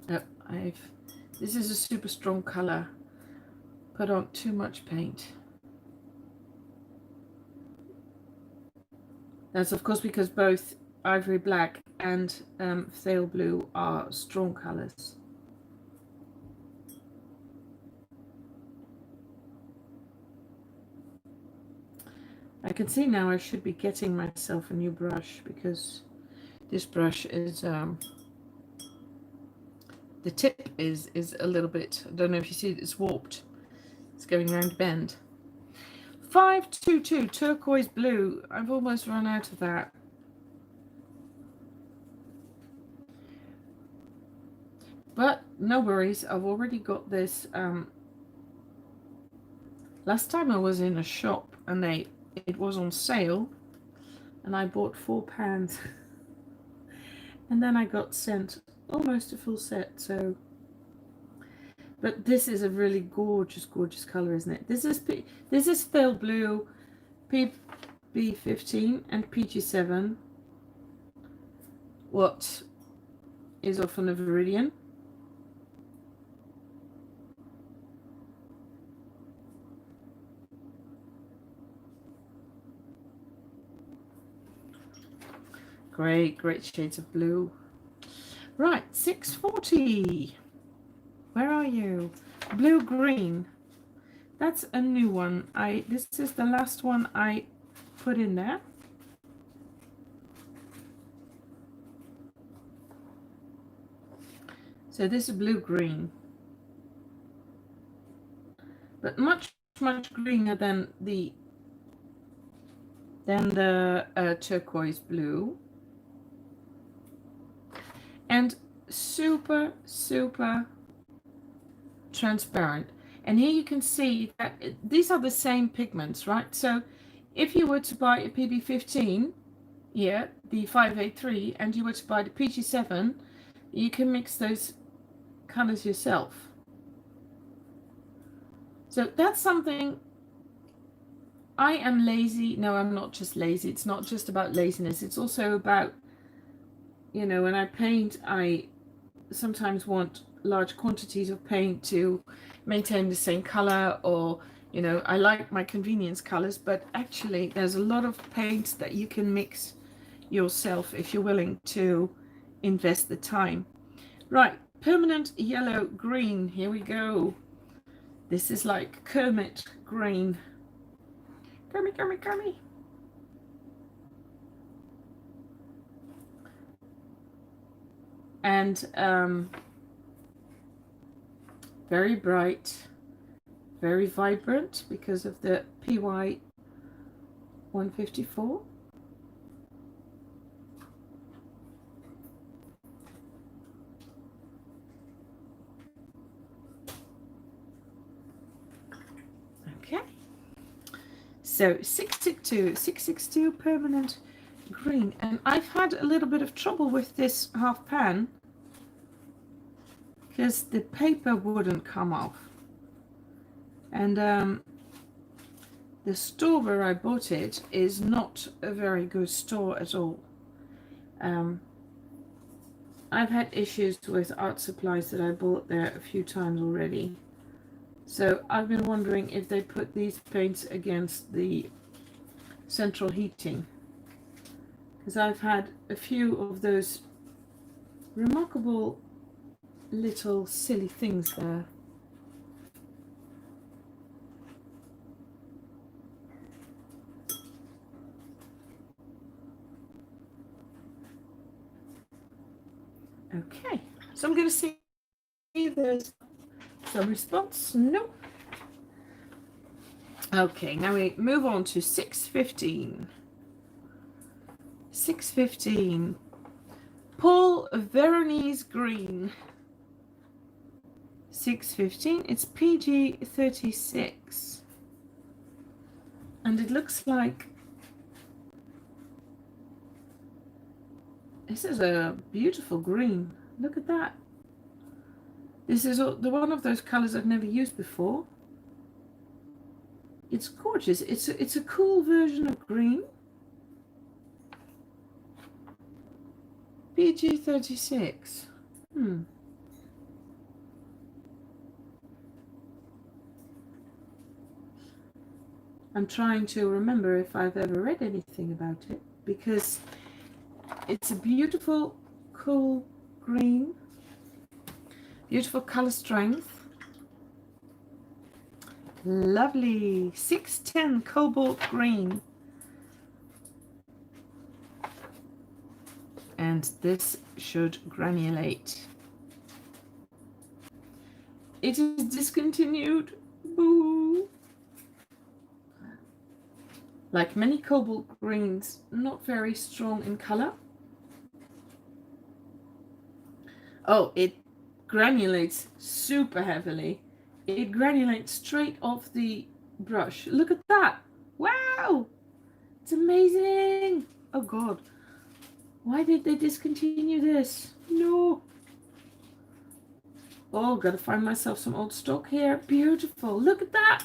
Oh, this is a super strong color. Put on too much paint. That's of course because both ivory black and phthalo blue are strong colors. I can see now I should be getting myself a new brush, because this brush is the tip is a little bit, I don't know if you see it, it's warped. It's going round the bend. 522 Turquoise Blue. I've almost run out of that. But no worries. I've already got this. Last time I was in a shop and it was on sale, and I bought 4 pans, and then I got sent almost a full set. So, but this is a really gorgeous, gorgeous color, isn't it? This is Pale Blue, PB15 and PG7. What is often a Viridian. Great, great shades of blue. Right, 640. Where are you? Blue green. That's a new one. This is the last one I put in there. So this is blue green, but much greener than the turquoise blue, and super transparent. And here you can see that these are the same pigments, right? So if you were to buy a PB15 here, the 583, and you were to buy the PG7, you can mix those colors yourself. So that's something. I am lazy. No, I'm not just lazy. It's not just about laziness. It's also about, you know, when I paint, I sometimes want large quantities of paint to maintain the same color, or, you know, I like my convenience colors, but actually there's a lot of paints that you can mix yourself if you're willing to invest the time. Right, permanent yellow green. Here we go. This is like Kermit green. Kermit. And very bright, very vibrant because of the PY 154. Okay, so 662 permanent green, and I've had a little bit of trouble with this half pan because the paper wouldn't come off, and the store where I bought it is not a very good store at all. I've had issues with art supplies that I bought there a few times already, so I've been wondering if they put these paints against the central heating, because I've had a few of those remarkable little silly things there. Okay, so I'm going to see if there's some response. No. Okay, now we move on to 615. 615. Paul Veronese green. 615. It's PG 36, and it looks like this is a beautiful green. Look at that. This is the one of those colors I've never used before. It's gorgeous. It's a cool version of green. PG 36. I'm trying to remember if I've ever read anything about it, because it's a beautiful, cool green, beautiful color strength, lovely. 610 cobalt green, and this should granulate. It is discontinued. Boo. Like many cobalt greens, not very strong in color. Oh, granulates super heavily. It granulates straight off the brush. Look at that. Wow. It's amazing. Oh God. Why did they discontinue this? No. Oh, gotta find myself some old stock here. Beautiful. Look at that.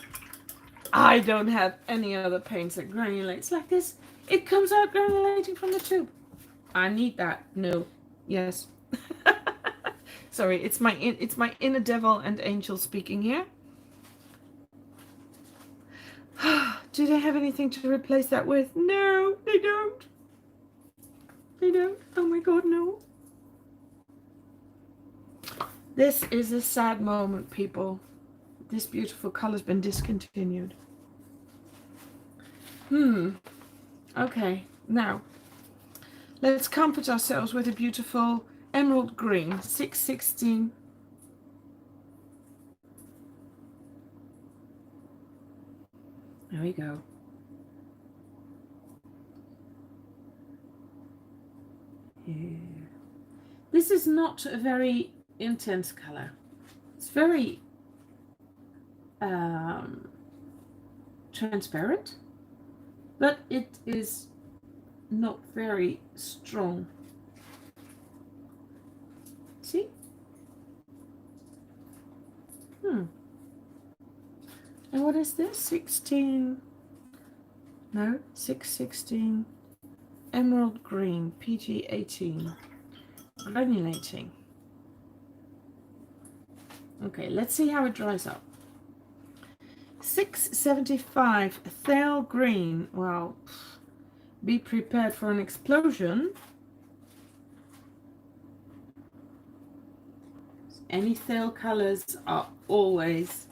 I don't have any other paints that granulates like this. It comes out granulating from the tube. I need that. No. Yes. Sorry, it's my inner devil and angel speaking here. Do they have anything to replace that with? No, they don't. They don't. Oh my God, no. This is a sad moment, people. This beautiful color's been discontinued. Okay, now let's comfort ourselves with a beautiful emerald green, 616. There we go. Here. This is not a very intense color. It's very transparent, but it is not very strong. See? And what is this? 616 emerald green, PG18, granulating. Okay, let's see how it dries up. 675 Thale green. Well, be prepared for an explosion. Any Thale colors are always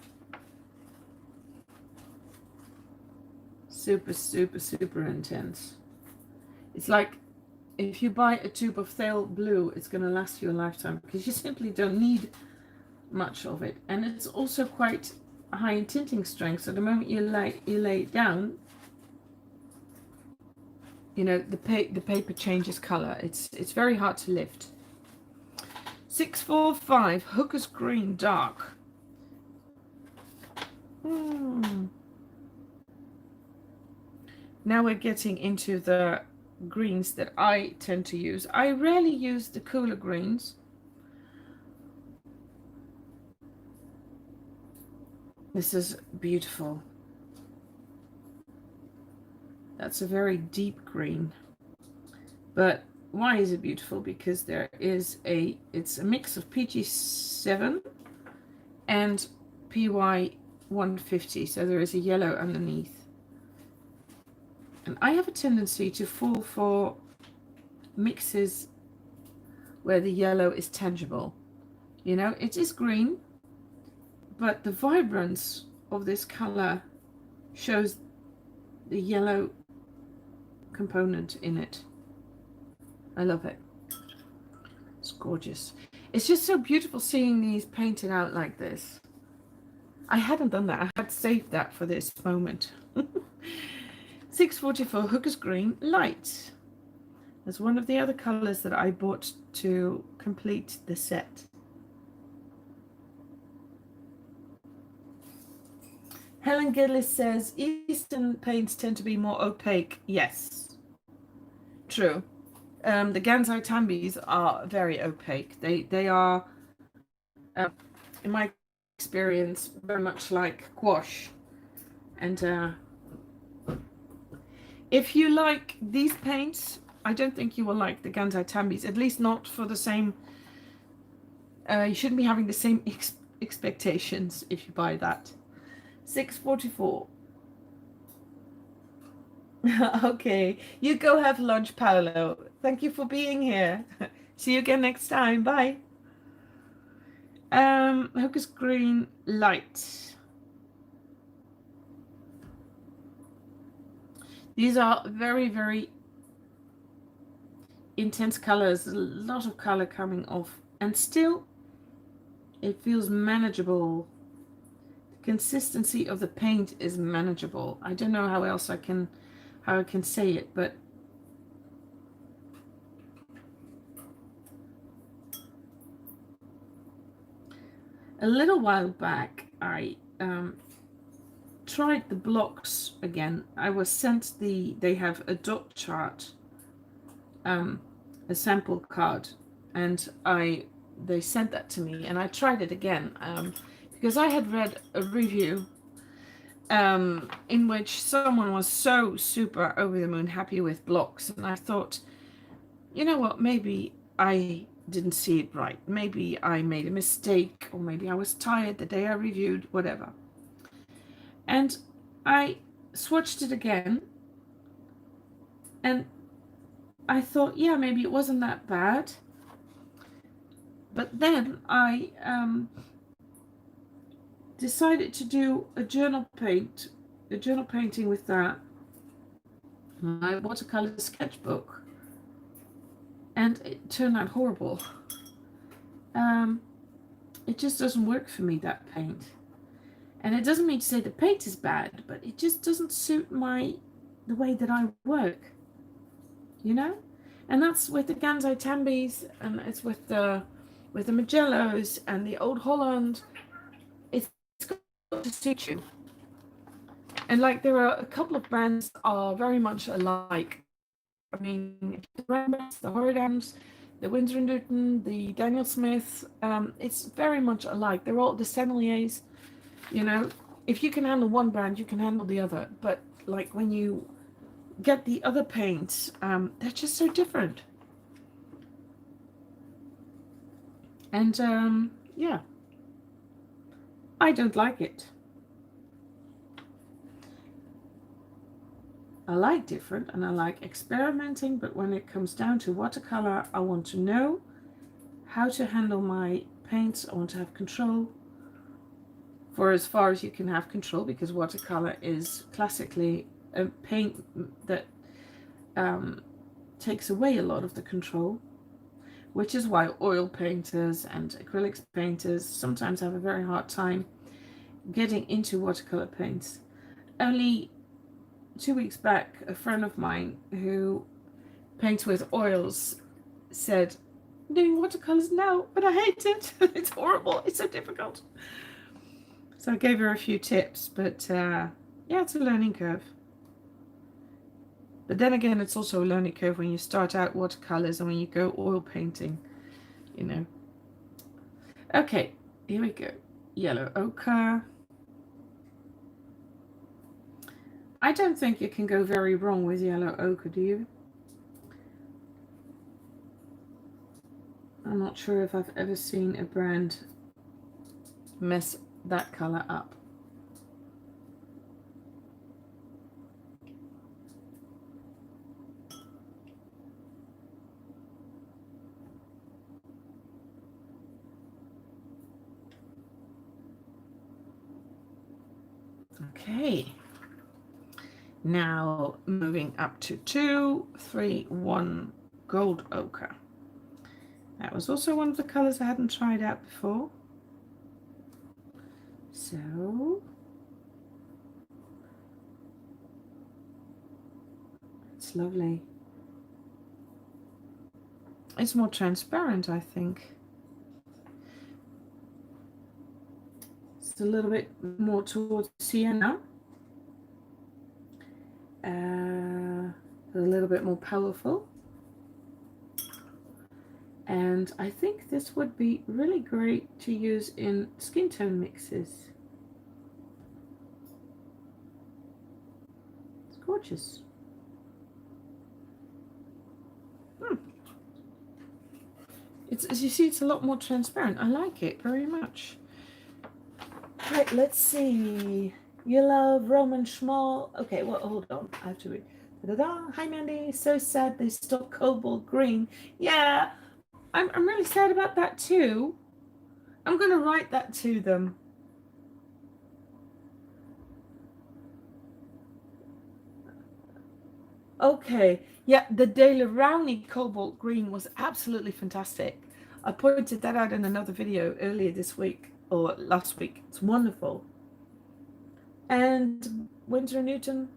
super, super, super intense. It's like if you buy a tube of Thale blue, it's going to last you a lifetime because you simply don't need much of it. And it's also quite high in tinting strength, so the moment you lay it down, you know, the paper changes color. It's very hard to lift. 645 Hooker's Green Dark. Now we're getting into the greens that I tend to use. I rarely use the cooler greens. This is beautiful. That's a very deep green. But why is it beautiful? Because it's a mix of PG7 and PY150. So there is a yellow underneath. And I have a tendency to fall for mixes where the yellow is tangible. You know, it is green, but the vibrance of this color shows the yellow component in it. I love it. It's gorgeous. It's just so beautiful seeing these painted out like this. I hadn't done that. I had saved that for this moment. 644 Hooker's Green Light. That's one of the other colors that I bought to complete the set. Helen Gillis says Eastern paints tend to be more opaque. Yes, true. The Gansai Tambis are very opaque. They are, in my experience, very much like gouache. And if you like these paints, I don't think you will like the Gansai Tambis, at least not for the same, you shouldn't be having the same expectations if you buy that. 644. Okay, you go have lunch, Paolo. Thank you for being here. See you again next time. Bye. Hooker's Green Light. These are very, very intense colors. A lot of color coming off, and still it feels manageable. The consistency of the paint is manageable. I don't know how else I can say it, but a little while back, I tried the blocks again. I was sent they have a dot chart, a sample card, and they sent that to me, and I tried it again, because I had read a review in which someone was so super over the moon happy with blocks, and I thought, you know what, maybe I didn't see it right. Maybe I made a mistake, or maybe I was tired the day I reviewed, whatever. And I swatched it again, and I thought, yeah, maybe it wasn't that bad. But then I decided to do a journal painting with that, my watercolor sketchbook, and it turned out horrible. It just doesn't work for me, that paint. And it doesn't mean to say the paint is bad, but it just doesn't suit the way that I work, you know? And that's with the Ganzo Tambis, and it's with the Magellos and the Old Holland. It's got to suit you. And like, there are a couple of brands that are very much alike. I mean, the Rembrandts, the Horadams, the Winsor & Newton, the Daniel Smith, it's very much alike. They're all the Senneliers, you know. If you can handle one brand, you can handle the other. But like, when you get the other paints, they're just so different. And yeah, I don't like it. I like different and I like experimenting, but when it comes down to watercolor, I want to know how to handle my paints. I want to have control, for as far as you can have control, because watercolor is classically a paint that takes away a lot of the control, which is why oil painters and acrylics painters sometimes have a very hard time getting into watercolor paints. Only 2 weeks back, a friend of mine who paints with oils said, I'm doing watercolors now, but I hate it. It's horrible. It's so difficult. So I gave her a few tips, but yeah, it's a learning curve. But then again, it's also a learning curve when you start out watercolors and when you go oil painting, you know. Okay, here we go. Yellow ochre. I don't think you can go very wrong with yellow ochre, do you? I'm not sure if I've ever seen a brand mess that color up. Okay. Now moving up to 2, 3, 1 gold ochre. That was also one of the colors I hadn't tried out before. So it's lovely. It's more transparent, I think. It's a little bit more towards sienna. A little bit more powerful. And I think this would be really great to use in skin tone mixes. It's gorgeous. It's, as you see, it's a lot more transparent. I like it very much. Right, let's see. You love Roman Schmal. Okay, well, hold on. I have to read. Da-da-da. Hi, Mandy. So sad they stopped Cobalt Green. Yeah, I'm really sad about that too. I'm going to write that to them. Okay, yeah, the De La Rowney Cobalt Green was absolutely fantastic. I pointed that out in another video earlier this week, or last week. It's wonderful. And Winsor & Newton.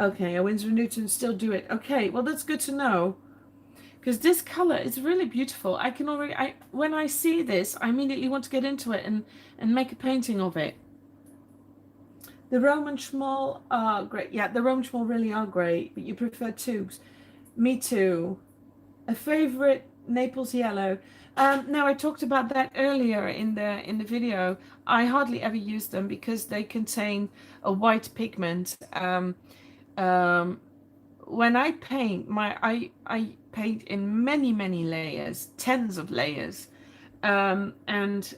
Okay, Winsor & Newton still do it. Okay, well, that's good to know. because this color is really beautiful. I can already, when I see this, I immediately want to get into it and make a painting of it. The Roman Schmoll are great. Yeah, the Roman Schmoll really are great, but you prefer tubes. Me too. A favorite, Naples Yellow. Now I talked about that earlier in the video. I hardly ever use them because they contain a white pigment. When I paint, I paint in many layers, tens of layers, and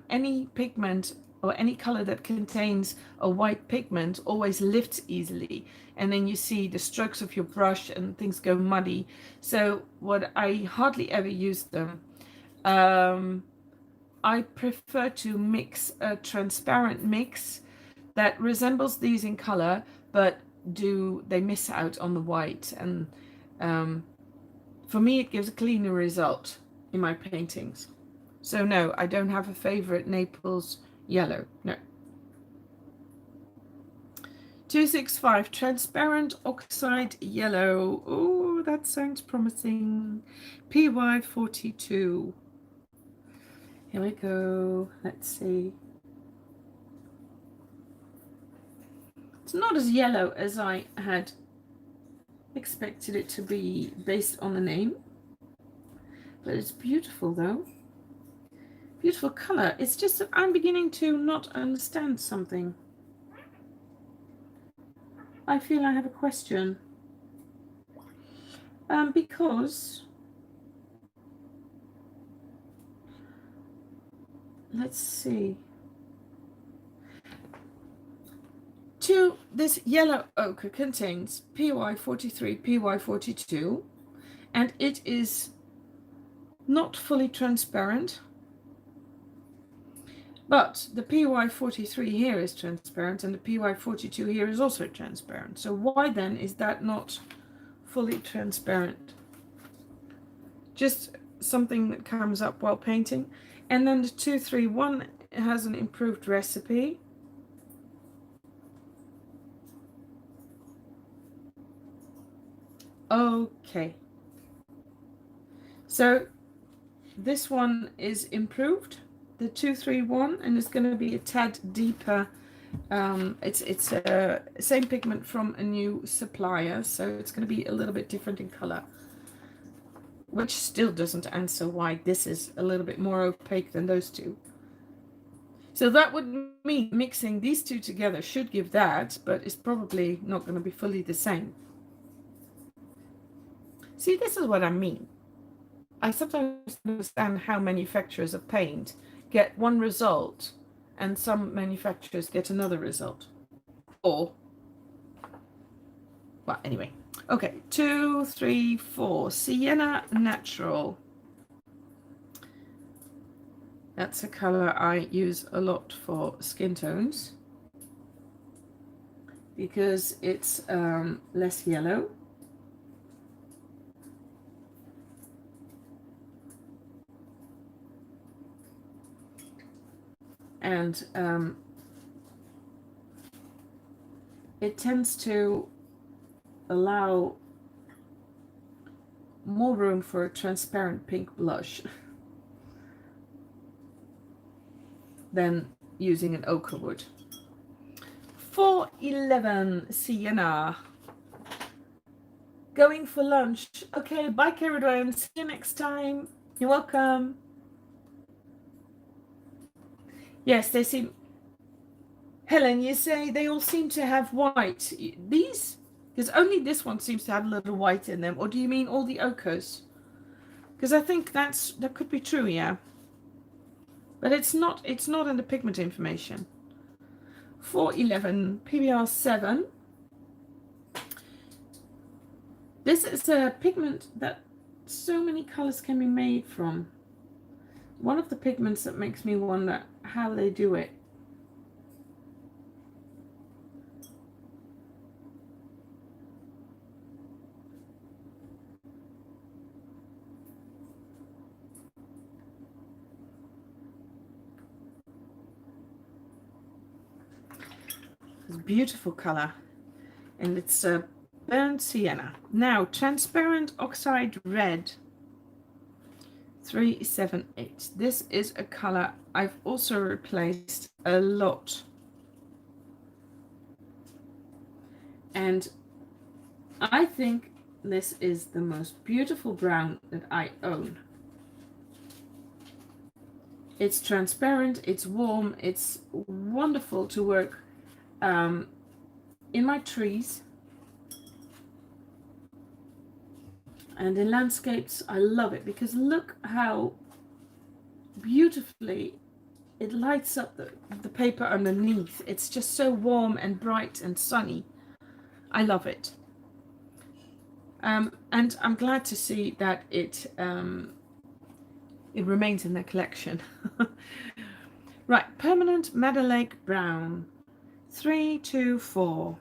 any pigment or any color that contains a white pigment always lifts easily, and then you see the strokes of your brush and things go muddy. So what I hardly ever use them. I prefer to mix a transparent mix that resembles these in color, but they miss out on the white, and for me it gives a cleaner result in my paintings. So no, I don't have a favorite Naples Yellow. No. 265 transparent oxide yellow. Oh, that sounds promising. PY42. Here we go. Let's see. It's not as yellow as I had expected it to be based on the name, but it's beautiful though. Beautiful color. It's just that I'm beginning to not understand something. I feel I have a question. Because let's see. This yellow ochre contains PY43, PY42, and it is not fully transparent. But the PY43 here is transparent, and the PY42 here is also transparent. So why then is that not fully transparent? Just something that comes up while painting. And then the 231 has an improved recipe. Okay. So this one is improved, the 231, and it's going to be a tad deeper. It's a same pigment from a new supplier, so it's going to be a little bit different in color, which still doesn't answer why this is a little bit more opaque than those two. So that would mean mixing these two together should give that, but it's probably not going to be fully the same. See, this is what I mean. I sometimes understand how manufacturers of paint get one result and some manufacturers get another result. Or, well, anyway. Okay, 2, 3, 4. Sienna Natural. That's a color I use a lot for skin tones because it's less yellow. And it tends to allow more room for a transparent pink blush than using an ochre would. 411 Sienna. Going for lunch. Okay, bye Caradone. See you next time. You're welcome. Yes, they seem... Helen, you say they all seem to have white. These? Because only this one seems to have a little white in them. Or do you mean all the ochres? Because I think that could be true, yeah. But it's not in the pigment information. 411 PBR 7. This is a pigment that so many colors can be made from. One of the pigments that makes me wonder how they do it. It's a beautiful color, and it's Burnt sienna. Now, transparent oxide red. 378. This is a color I've also replaced a lot. And I think this is the most beautiful brown that I own. It's transparent, it's warm, it's wonderful to work in my trees and in landscapes. I love it because look how beautifully it lights up the paper underneath. It's just so warm and bright and sunny. I love it. And I'm glad to see that it remains in the collection. Right, permanent Meadow Lake brown. 324.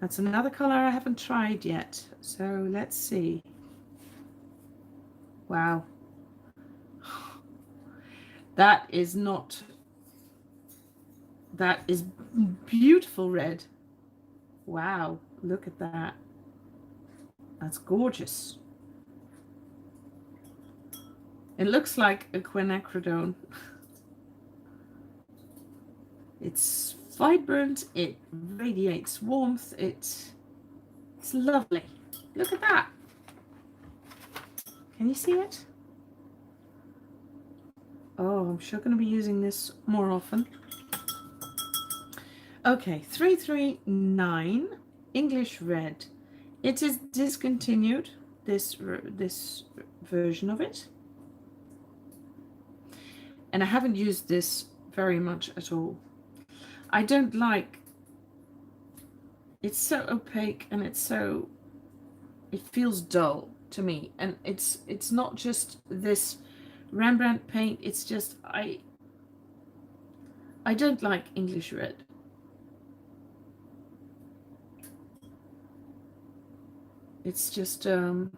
That's another color I haven't tried yet. So let's see. Wow. That is beautiful red. Wow, look at that. That's gorgeous. It looks like a quinacridone. It's vibrant, it radiates warmth, it's lovely. Look at that. Can you see it? Oh, I'm sure going to be using this more often. Okay, 339 English red. It is discontinued, this version of it. And I haven't used this very much at all. I don't like, it's so opaque and it feels dull to me. And it's not just this Rembrandt paint, it's just, I don't like English red. It's just, or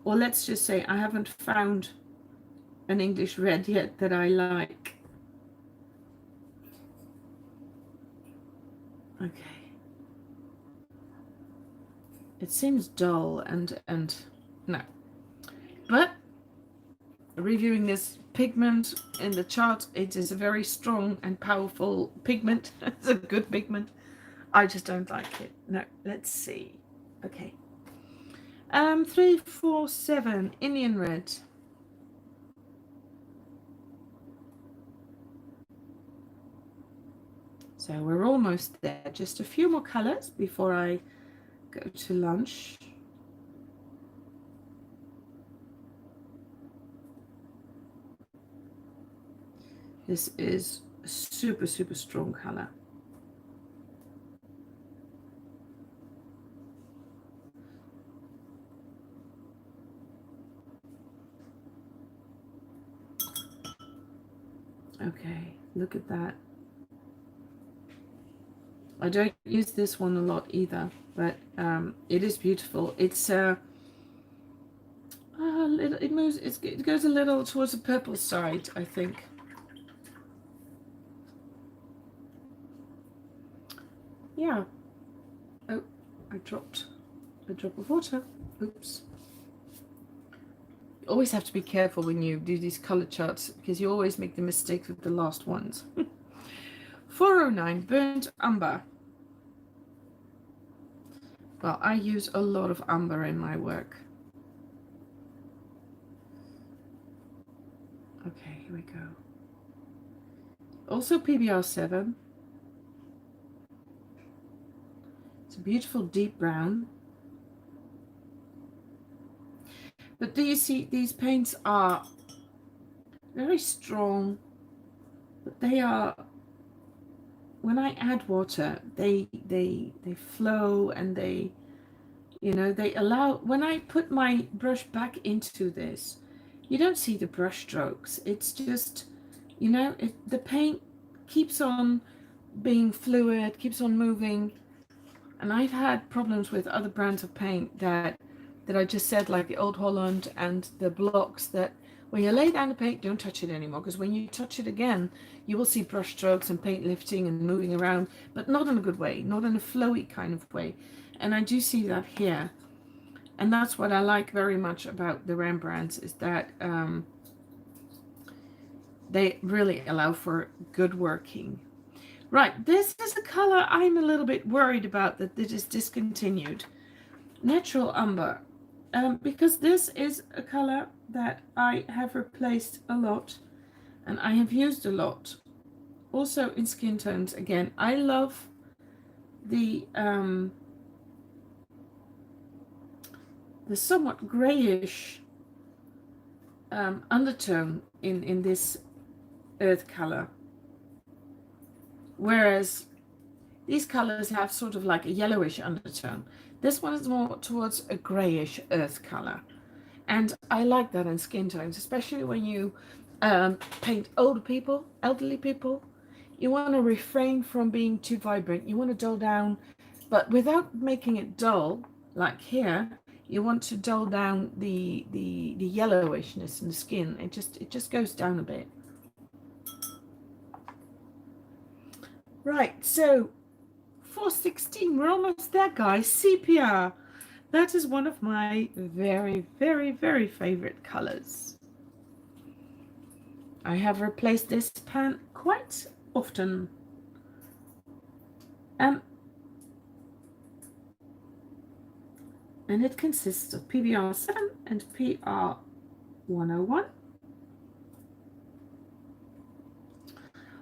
let's just say I haven't found an English red yet that I like. Okay. It seems dull and no. But reviewing this pigment in the chart, it is a very strong and powerful pigment. It's a good pigment. I just don't like it. No, let's see. Okay. 347 Indian red. So we're almost there. Just a few more colors before I go to lunch. This is a super, super strong color. Okay, look at that. I don't use this one a lot either, but it is beautiful. It's it moves. It goes a little towards the purple side, I think. Yeah. Oh, I dropped a drop of water. Oops. You always have to be careful when you do these color charts because you always make the mistake with the last ones. 409 burnt umber. Well, I use a lot of umber in my work. Okay, here we go. Also PBR7. It's a beautiful deep brown. But do you see, these paints are very strong, but they are, when I add water, they flow and they, you know, they allow, when I put my brush back into this, you don't see the brush strokes. It's just, you know, the paint keeps on being fluid, keeps on moving. And I've had problems with other brands of paint that I just said, like the Old Holland and the blocks, that when you lay down the paint, don't touch it anymore, because when you touch it again, you will see brush strokes and paint lifting and moving around, but not in a good way, not in a flowy kind of way. And I do see that here. And that's what I like very much about the Rembrandts, is that they really allow for good working. Right, this is a color I'm a little bit worried about that it is discontinued. Natural Umber. Because this is a color that I have replaced a lot and I have used a lot. Also in skin tones again. I love the somewhat grayish undertone in this earth color. Whereas these colors have sort of like a yellowish undertone. This one is more towards a grayish earth color. And I like that in skin tones, especially when you paint older people, elderly people. You want to refrain from being too vibrant. You want to dull down, but without making it dull, like here, you want to dull down the yellowishness in the skin. It just goes down a bit. Right, so 416, we're almost there, guys. Sepia. That is one of my very, very, very favorite colors. I have replaced this pan quite often. And it consists of PBR7 and PR101.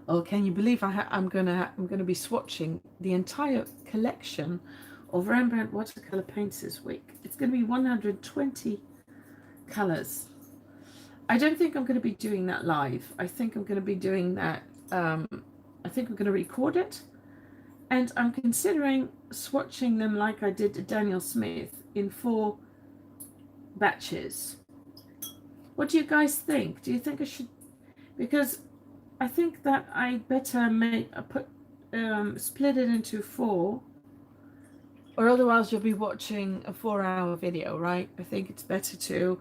Oh, can you believe I'm gonna be swatching the entire collection of Rembrandt watercolor paints this week. It's going to be 120 colors. I don't think I'm going to be doing that live. I think I'm going to be doing that. I think I'm going to record it, and I'm considering swatching them like I did to Daniel Smith in 4 batches. What do you guys think? Do you think I should? Because I think that I better split it into 4, or otherwise you'll be watching a 4-hour video, right? I think it's better to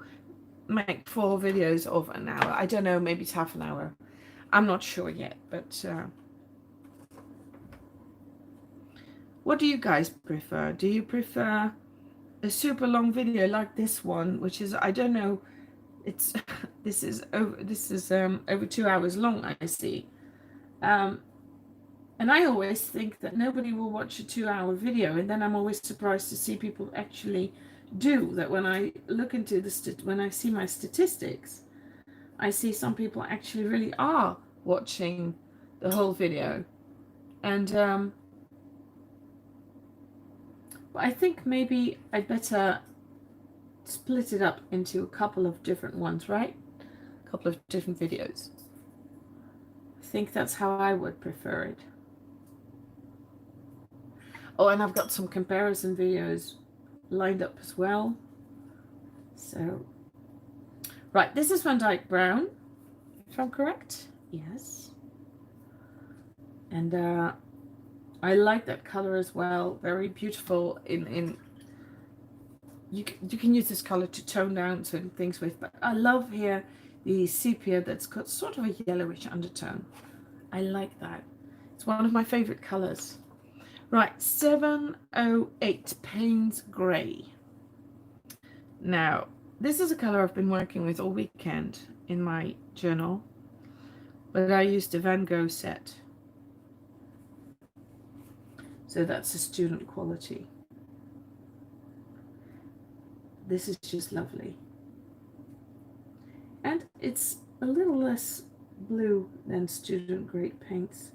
make 4 videos of an hour. I don't know, maybe it's half an hour. I'm not sure yet, but what do you guys prefer? Do you prefer a super long video like this one, which is, I don't know, it's this is over 2 hours long, I see. And I always think that nobody will watch a 2-hour video, and then I'm always surprised to see people actually do that. When I look into when I see my statistics, I see some people actually really are watching the whole video. And but I think maybe I'd better split it up into a couple of different ones, right? A couple of different videos. I think that's how I would prefer it. Oh, and I've got some comparison videos lined up as well. So, right, this is Van Dyke Brown, if I'm correct. Yes. And I like that color as well. Very beautiful. You can use this color to tone down certain things with, but I love here the sepia that's got sort of a yellowish undertone. I like that. It's one of my favorite colors. Right, 708 Payne's Grey. Now, this is a color I've been working with all weekend in my journal, but I used a Van Gogh set. So that's a student quality. This is just lovely. And it's a little less blue than student grade paints.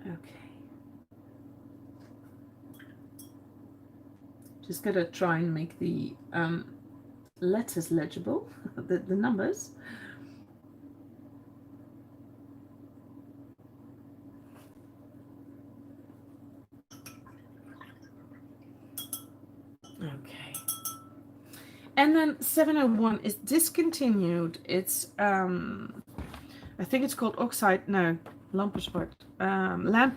Okay. Just gotta try and make the letters legible, the numbers. Okay. And then 701 is discontinued. It's I think it's called Oxide. No, Lamp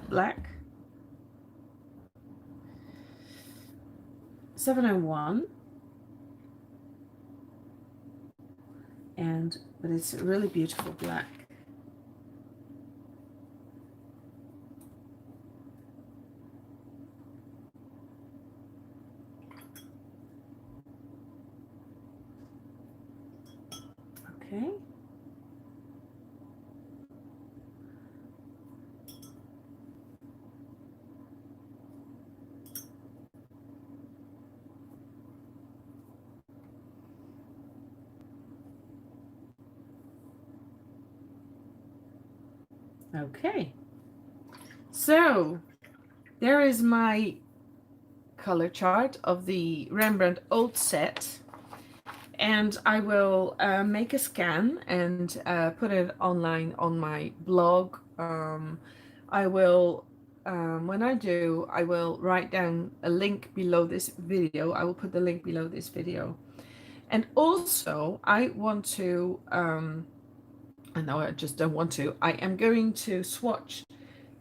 Black. 701. but it's a really beautiful black. Okay. Okay. So there is my color chart of the Rembrandt old set, and I will make a scan and put it online on my blog. I will, when I do, I will write down a link below this video. I will put the link below this video. And also I want to, no, I just don't want to, I am going to swatch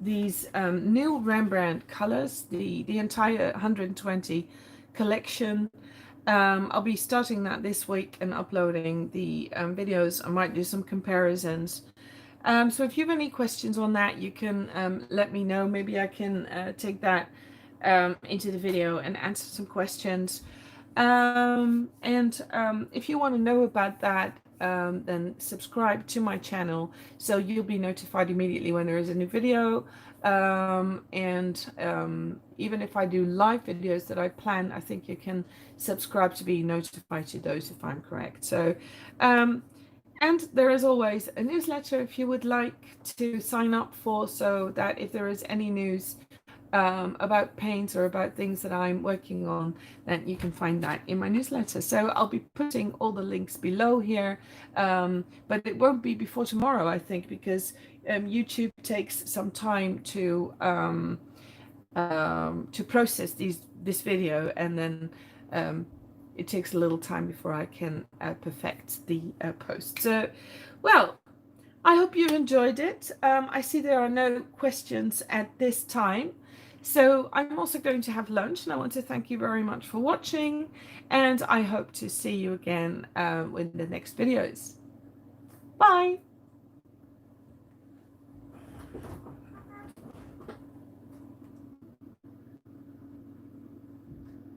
these new Rembrandt colors, the entire 120 collection. I'll be starting that this week and uploading the videos. I might do some comparisons. So if you have any questions on that, you can let me know. Maybe I can take that into the video and answer some questions. If you want to know about that, then subscribe to my channel so you'll be notified immediately when there is a new video. Even if I do live videos that I plan, I think you can subscribe to be notified to those, if I'm correct. So and there is always a newsletter if you would like to sign up for, so that if there is any news about paints or about things that I'm working on, then you can find that in my newsletter. So I'll be putting all the links below here, but it won't be before tomorrow, I think, because YouTube takes some time to process this video, and then it takes a little time before I can perfect the post. So, well, I hope you enjoyed it. I see there are no questions at this time. So I'm also going to have lunch, and I want to thank you very much for watching, and I hope to see you again with the next videos. Bye.